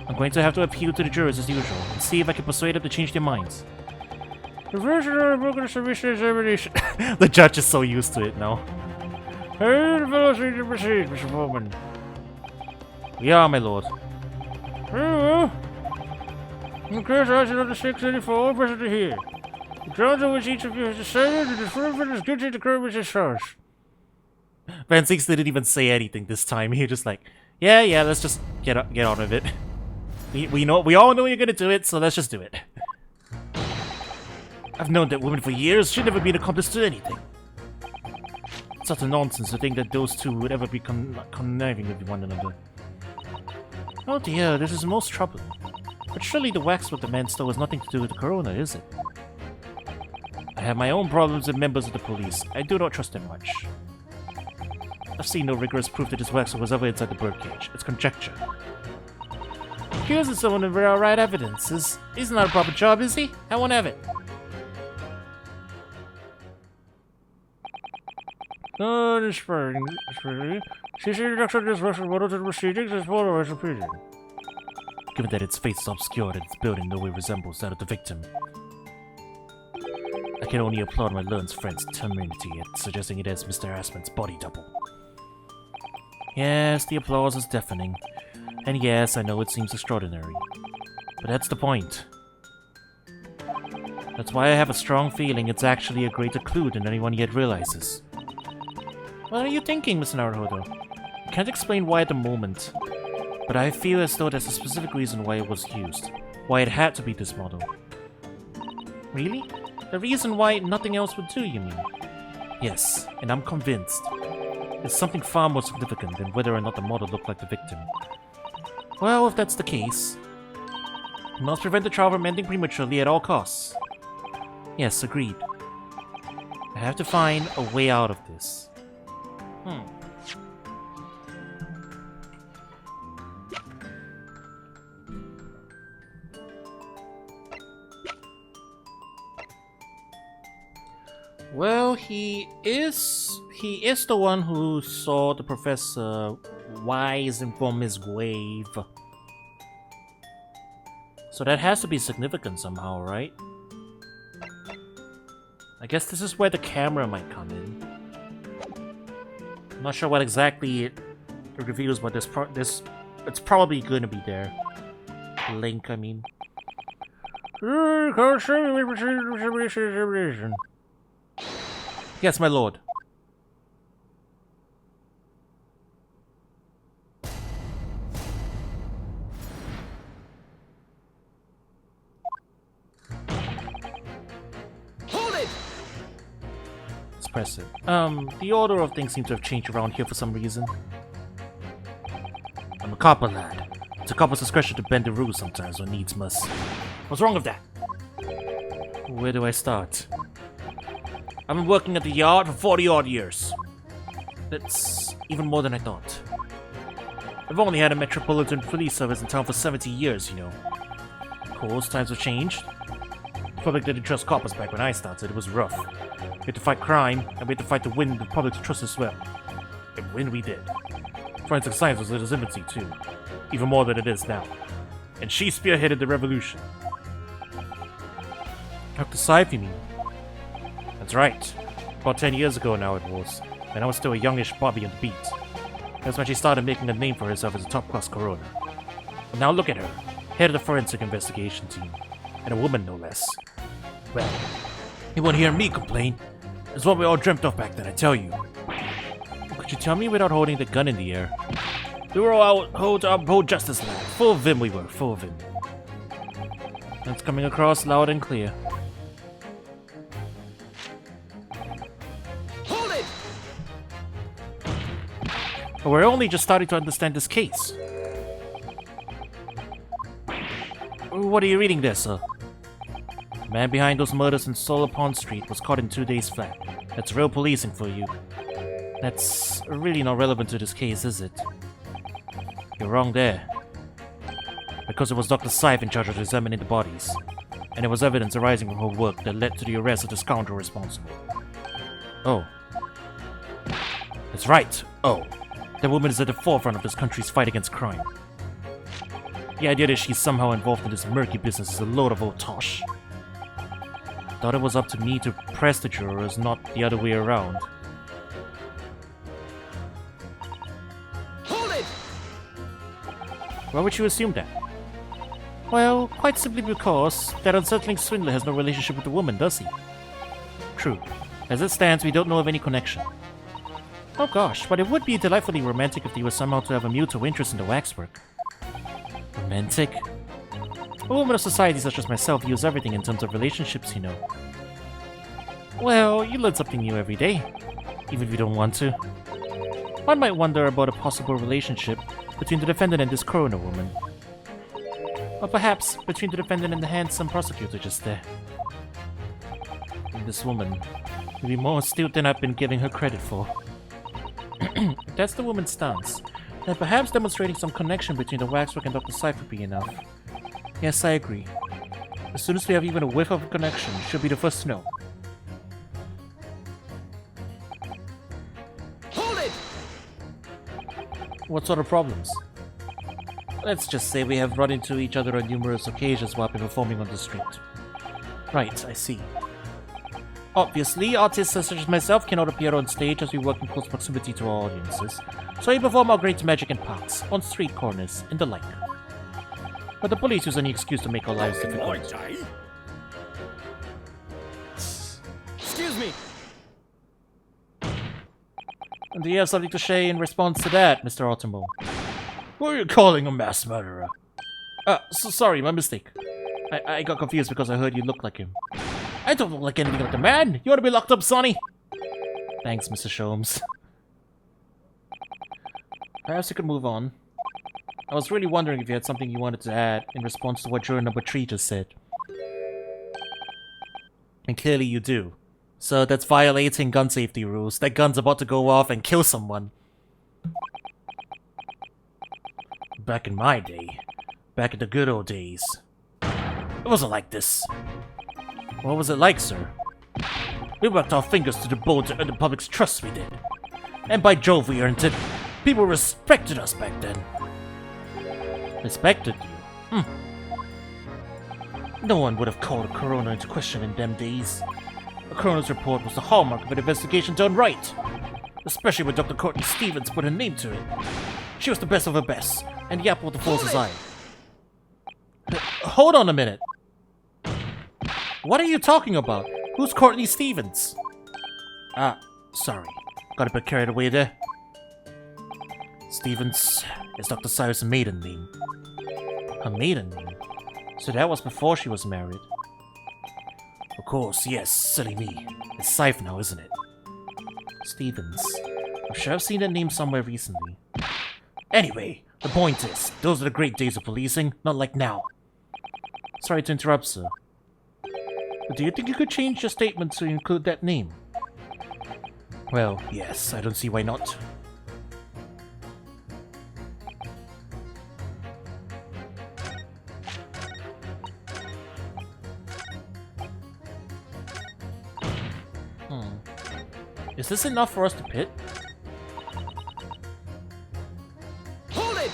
I'm going to have to appeal to the jurors as usual, and see if I can persuade them to change their minds. The version of the book of the submission examination. The judge is so used to it now. Hey, the velocity to proceed, Mr. Foreman. We are, my lord. Very well. In case I should under 684, present to hear. The grounds on which each of you has decided that the defendant is guilty of the crime is charged. Van Six didn't even say anything this time. He just like, yeah, let's just get on with it. We all know you're gonna do it, so let's just do it. I've known that woman for years. She'd never been accomplice to anything. It's utter nonsense to think that those two would ever be conniving with one another. Oh dear, this is most troubling. But surely the wax what the man stole has nothing to do with the corona, is it? I have my own problems with members of the police. I do not trust them much. I've seen no rigorous proof that this wax was ever inside the birdcage. It's conjecture. Accusing someone of right evidence is not a proper job, is he? I won't have it. Spring. CC reduction of this Russian model to the proceedings is followed as opinion. Given that its face is obscured and its building no way resembles that of the victim, I can only applaud my learned friend's temerity at suggesting it as Mr. Aspen's body double. Yes, the applause is deafening. And yes, I know it seems extraordinary. But that's the point. That's why I have a strong feeling it's actually a greater clue than anyone yet realizes. What are you thinking, Mr. Naruhodo? I can't explain why at the moment, but I feel as though there's a specific reason why it was used. Why it had to be this model. Really? The reason why nothing else would do, you mean? Yes, and I'm convinced. It's something far more significant than whether or not the model looked like the victim. Well, if that's the case, we must prevent the trial from ending prematurely at all costs. Yes, agreed. I have to find a way out of this. Well, he is the one who saw the professor rising from his grave. So that has to be significant somehow, right? I guess this is where the camera might come in. I'm not sure what exactly it reveals, but it's probably going to be there. Link, I mean. Yes, my lord. Hold it! Let's press it. The order of things seems to have changed around here for some reason. I'm a copper lad. It's a copper's discretion to bend the rules sometimes when needs must. What's wrong with that? Where do I start? I've been working at the yard for 40-odd years. That's even more than I thought. I've only had a metropolitan police service in town for 70 years, you know. Of course, times have changed. The public didn't trust coppers back when I started. It was rough. We had to fight crime, and we had to fight to win the public's trust as well. And when we did. Forensic science was at its infancy, too. Even more than it is now. And she spearheaded the revolution. Dr. Scythe, you mean? That's right. About 10 years ago now it was, and I was still a youngish Bobby on the beat. That's when she started making a name for herself as a top-class coroner. But now look at her, head of the forensic investigation team, and a woman no less. Well, you won't hear me complain. It's what we all dreamt of back then, I tell you. Could you tell me without holding the gun in the air? We were out hold our whole justice lab. Full of vim we were, full of vim. That's coming across loud and clear. Hold it! But we're only just starting to understand this case. What are you reading there, sir? The man behind those murders in Solar Pond Street was caught in 2 days flat. That's real policing for you. That's really not relevant to this case, is it? You're wrong there. Because it was Dr. Scythe in charge of examining the bodies. And it was evidence arising from her work that led to the arrest of the scoundrel responsible. Oh. That's right. Oh. That woman is at the forefront of this country's fight against crime. The idea that she's somehow involved in this murky business is a load of old tosh. Thought it was up to me to press the jurors, not the other way around. Hold it! Why would you assume that? Well, quite simply because that unsettling swindler has no relationship with the woman, does he? True. As it stands, we don't know of any connection. Oh gosh, but it would be delightfully romantic if they were somehow to have a mutual interest in the waxwork. Romantic? A woman of society such as myself views everything in terms of relationships, you know. Well, you learn something new every day, even if you don't want to. One might wonder about a possible relationship between the defendant and this coroner woman. Or perhaps between the defendant and the handsome prosecutor just there. And this woman will be more astute than I've been giving her credit for. If that's the woman's stance, then perhaps demonstrating some connection between the waxwork and Dr. Scythe would be enough. Yes, I agree. As soon as we have even a whiff of a connection, she'll be the first to know. Hold it! What sort of problems? Let's just say we have run into each other on numerous occasions while performing on the street. Right, I see. Obviously, artists such as myself cannot appear on stage as we work in close proximity to our audiences, so we perform our great magic in parks, on street corners, and the like. But the police use any excuse to make our lives difficult. Excuse me! And do you have something to say in response to that, Mr. Automo? Who are you calling a mass murderer? Sorry, my mistake. I got confused because I heard you look like him. I don't look like anything like the man! You ought to be locked up, Sonny! Thanks, Mr. Sholmes. Perhaps you could move on. I was really wondering if you had something you wanted to add in response to what juror number 3 just said. And clearly you do. So that's violating gun safety rules. That gun's about to go off and kill someone. Back in my day. Back in the good old days. It wasn't like this. What was it like, sir? We worked our fingers to the bone to earn the public's trust, we did. And by Jove, we earned it. People respected us back then. Respected you? No one would have called a coroner into question in them days. A coroner's report was the hallmark of an investigation done right. Especially when Dr. Courtney Stevens put her name to it. She was the best of her best, and the apple of the fool's eye. Hold on a minute. What are you talking about? Who's Courtney Stevens? Sorry. Got a bit carried away there. Stevens is Dr. Cyrus' maiden name. Her maiden name? So that was before she was married. Of course, yes, silly me. It's Scythe now, isn't it? Stevens. I'm sure I've seen that name somewhere recently. Anyway, the point is, those are the great days of policing, not like now. Sorry to interrupt, sir. But do you think you could change your statement to include that name? Well, yes, I don't see why not. Is this enough for us to pit? Hold it!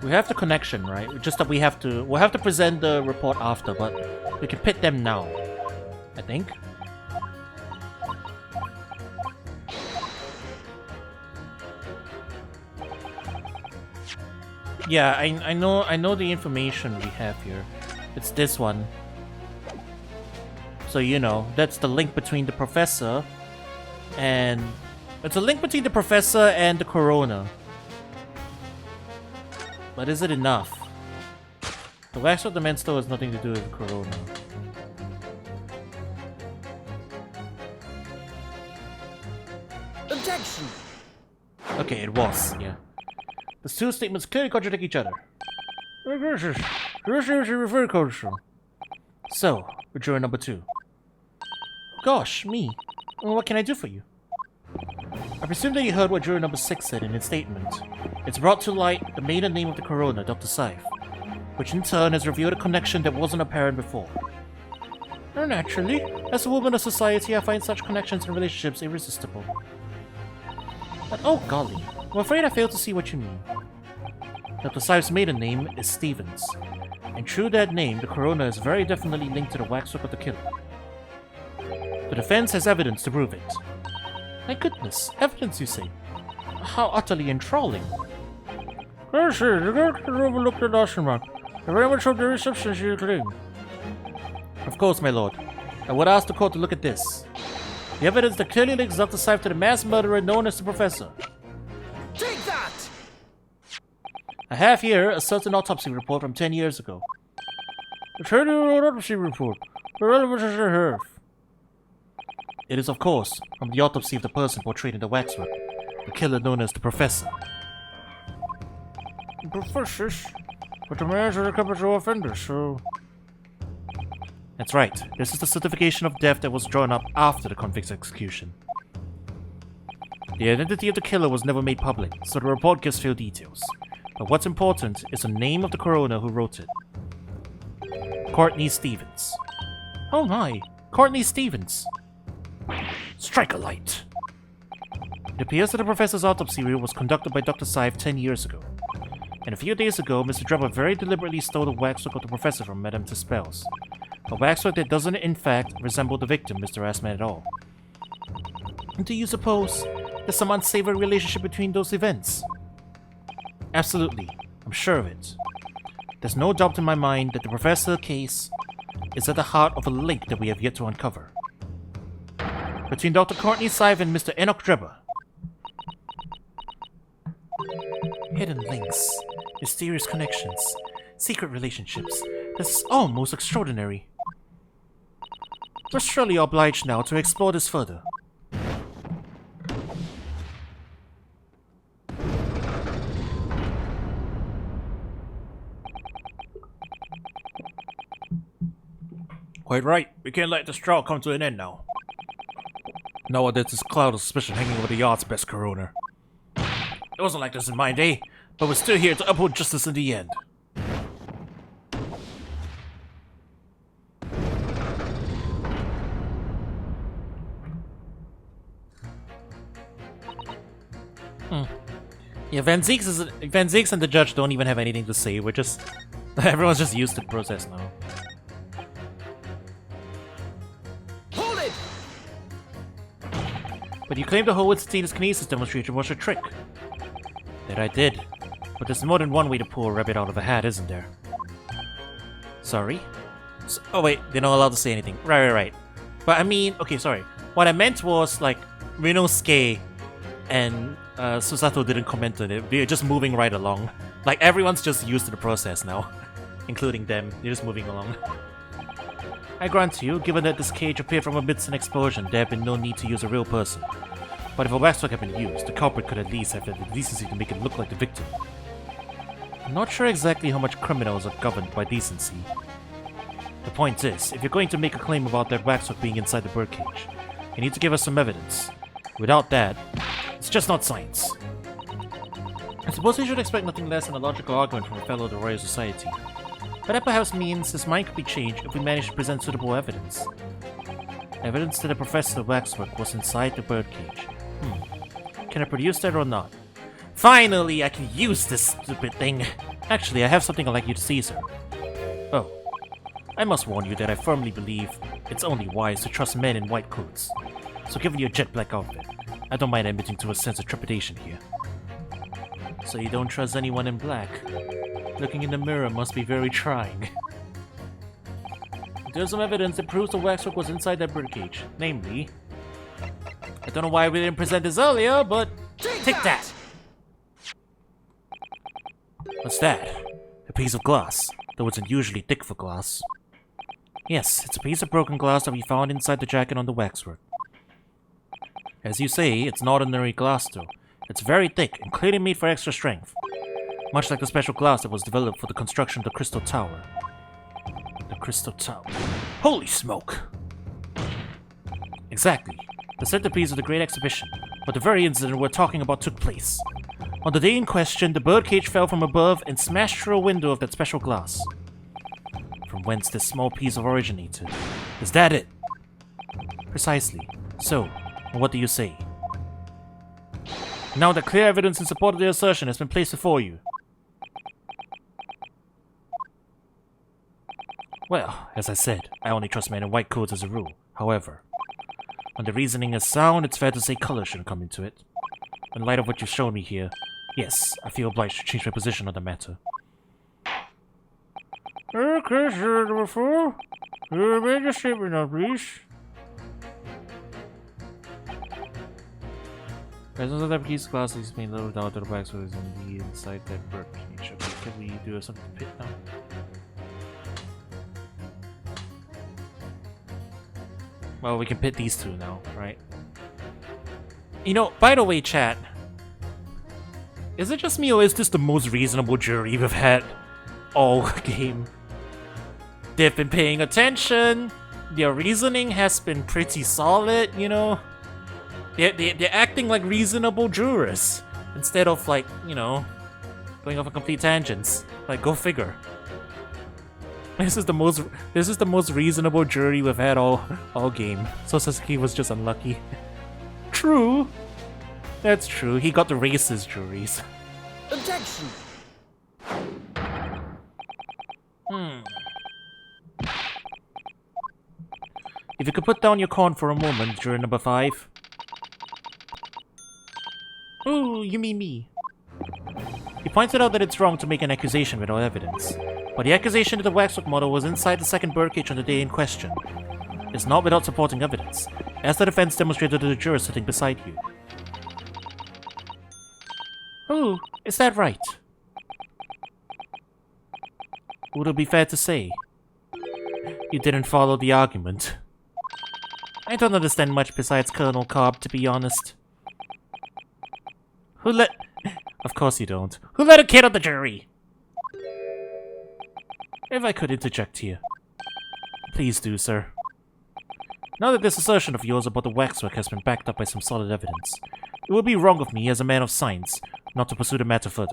We have the connection, right? Just that we'll have to present the report after, but we can pit them now. I think. Yeah, I know the information we have here. It's this one. So, you know, that's the link between the professor and... It's a link between the professor and the corona. But is it enough? The wax of the men still has nothing to do with the corona. Objection! Okay, it was, yeah. The two statements clearly contradict each other. So, juror number 2. Gosh, me. Well, what can I do for you? I presume that you heard what juror number 6 said in its statement. It's brought to light the maiden name of the corona, Dr. Scythe, which in turn has revealed a connection that wasn't apparent before. Naturally, as a woman of society, I find such connections and relationships irresistible. But oh golly, I'm afraid I failed to see what you mean. Dr. Scythe's maiden name is Stevens, and through that name, the corona is very definitely linked to the waxwork of the killer. The defense has evidence to prove it. My goodness, evidence you say? How utterly enthralling. Well, sir, the doctor overlooked the last remark. I very much hope there is substance to your claim. Of course, my lord. I would ask the court to look at this. The evidence that clearly links Dr. Scythe to the mass murderer known as the Professor. Take that! I have here a certain autopsy report from 10 years ago. The 10-year autopsy report. The relevance is a half. It is, of course, from the autopsy of the person portrayed in the waxwork, the killer known as the Professor. Professors? But the man's are a capital offender, so... That's right. This is the certification of death that was drawn up after the convict's execution. The identity of the killer was never made public, so the report gives few details. But what's important is the name of the coroner who wrote it. Courtney Stevens. Oh my! Courtney Stevens! Strike a light! It appears that the professor's autopsy was conducted by Dr. Scythe 10 years ago. And a few days ago, Mr. Drebber very deliberately stole the waxwork of the professor from Madame Tispel's. A waxwork that doesn't in fact resemble the victim, Mr. Assman, at all. And do you suppose there's some unsavory relationship between those events? Absolutely. I'm sure of it. There's no doubt in my mind that the professor case is at the heart of a link that we have yet to uncover. Between Dr. Courtney Scythe and Mr. Enoch Drebber. Hidden links, mysterious connections, secret relationships. This is almost extraordinary. We're surely obliged now to explore this further. Quite right. We can't let this trial come to an end now. Now there's this cloud of suspicion hanging over the yard's best coroner. It wasn't like this in my day, but we're still here to uphold justice in the end. Yeah, Van Zieks and the judge don't even have anything to say. We're just... everyone's just used to the process now. Hold it! But you claim the Howard Stevens kinesis demonstration was a trick. That I did. But there's more than one way to pull a rabbit out of a hat, isn't there? Sorry? Oh wait, they're not allowed to say anything. Right. But I mean, okay, sorry. What I meant was, like, Rinosuke and Susato didn't comment on it. They're just moving right along. Like, everyone's just used to the process now. Including them. They're just moving along. I grant you, given that this cage appeared from amidst an explosion, there had been no need to use a real person. But if a waxwork had been used, the culprit could at least have had the decency to make it look like the victim. I'm not sure exactly how much criminals are governed by decency. The point is, if you're going to make a claim about that waxwork being inside the birdcage, you need to give us some evidence. Without that, it's just not science. I suppose we should expect nothing less than a logical argument from a fellow of the Royal Society. But that perhaps means his mind could be changed if we manage to present suitable evidence. Evidence that the professor's waxwork was inside the birdcage. Can I produce that or not? Finally, I can use this stupid thing! Actually, I have something I'd like you to see, sir. Oh. I must warn you that I firmly believe it's only wise to trust men in white coats. So given your jet black outfit, I don't mind admitting to a sense of trepidation here. So you don't trust anyone in black? Looking in the mirror must be very trying. there's some evidence that proves the waxwork was inside that birdcage. Namely, I don't know why we didn't present this earlier, but take that! What's that? A piece of glass, though it's unusually thick for glass. Yes, it's a piece of broken glass that we found inside the jacket on the waxwork. As you say, it's not ordinary glass though. It's very thick and clearly made for extra strength. Much like the special glass that was developed for the construction of the Crystal Tower. The Crystal Tower. Holy smoke! Exactly. The centerpiece of the Great Exhibition, but the very incident we're talking about took place. On the day in question, the birdcage fell from above and smashed through a window of that special glass. From whence this small piece of originated. Is that it? Precisely. So, what do you say? Now that clear evidence in support of the assertion has been placed before you. Well, as I said, I only trust men in white coats as a rule. However, when the reasoning is sound, it's fair to say color shouldn't come into it. In light of what you've shown me here, yes, I feel obliged to change my position on the matter. Okay, sir, number 4. You make a statement now, please. Presence of that piece of glass is being loaded out to the back so it's in the inside that birdcage. Okay, can we do something to pit now? Well, we can pit these two now, right? You know, by the way, chat, is it just me or is this the most reasonable jury we've had all game? They've been paying attention, their reasoning has been pretty solid, you know? They're acting like reasonable jurors instead of like, you know, going off on complete tangents. Like, go figure. This is the most reasonable jury we've had all game. So Sasuke was just unlucky. True. That's true. He got the racist juries. Objection! If you could put down your corn for a moment, juror number 5. Oh, you mean me. He pointed out that it's wrong to make an accusation without evidence. But the accusation that the waxwork model was inside the second birdcage on the day in question is not without supporting evidence, as the defense demonstrated to the juror sitting beside you. Oh, is that right? Would it be fair to say you didn't follow the argument? I don't understand much besides Colonel Cobb, to be honest. Who let... Of course you don't. Who let a kid on the jury? If I could interject here. Please do, sir. Now that this assertion of yours about the waxwork has been backed up by some solid evidence, it would be wrong of me as a man of science not to pursue the matter further.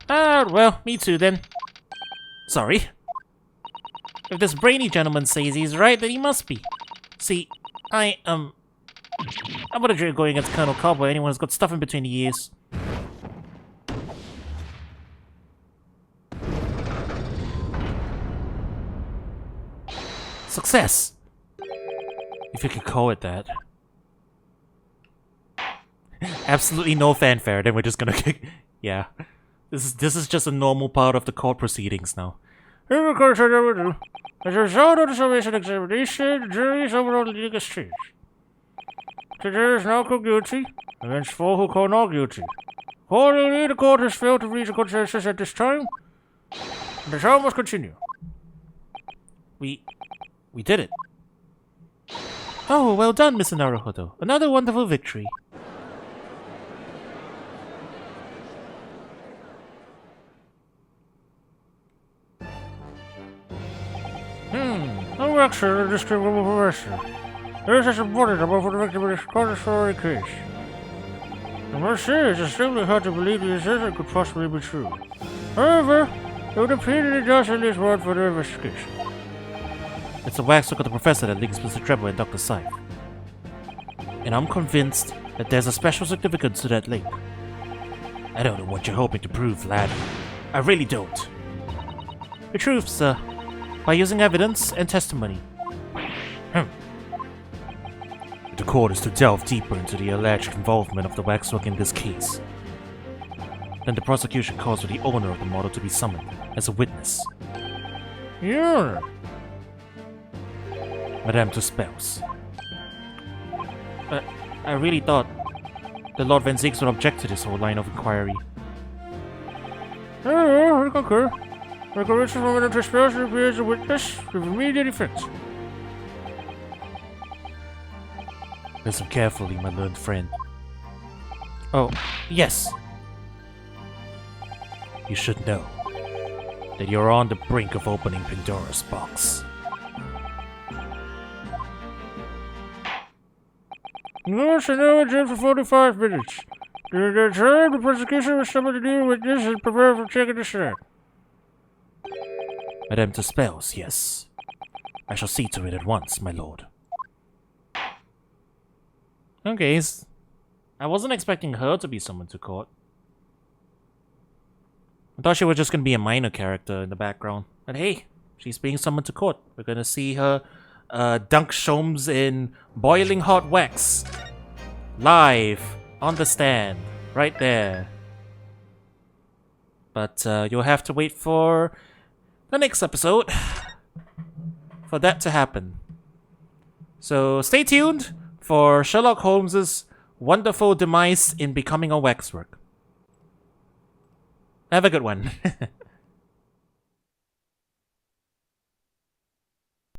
Ah, well, me too then. Sorry. If this brainy gentleman says he's right, then he must be. See, I'm not a jury going against Colonel Cobb or anyone who's got stuff in between the ears. Success! If you could call it that. Absolutely no fanfare, then we're just gonna kick... Yeah. This is just a normal part of the court proceedings now. In the course of the as a result of the summation examination, the jury is overall leading a stage. The jury is now called guilty against 4 who call not guilty. Accordingly, the court has failed to reach a consensus at this time. The trial must continue. We did it. Oh, well done, Mr. Naruhodo. Another wonderful victory. The waxer, the distinguishable professor. This is important about the victim of this contradictory case. I must say, it's extremely hard to believe the assertion could possibly be true. However, it would appear that it does at least warrant further investigation. It's the waxwork of the professor that links Mr. Trevor and Dr. Scythe. And I'm convinced that there's a special significance to that link. I don't know what you're hoping to prove, lad. I really don't. The truth, sir. By using evidence and testimony. The court is to delve deeper into the alleged involvement of the waxwork in this case. Then the prosecution calls for the owner of the model to be summoned as a witness. Your Honor. Madame Tuspels. I really thought the Lord Van Zieks would object to this whole line of inquiry. I concur. Declaration from Madame Tuspels to appear as a witness with immediate effect. Listen carefully, my learned friend. Oh, yes. You should know that you're on the brink of opening Pandora's box. Yes, I know it's in for 45 minutes. During that time, the prosecution will summon the new witness and prepare for taking the stand. Madame Tuspels, yes. I shall see to it at once, my lord. Okay, I wasn't expecting her to be summoned to court. I thought she was just gonna be a minor character in the background. But hey, she's being summoned to court. We're gonna see her dunk Sholmes in boiling hot wax. Live on the stand. Right there. But you'll have to wait for the next episode for that to happen. So stay tuned for Sherlock Holmes's wonderful demise in becoming a waxwork. Have a good one.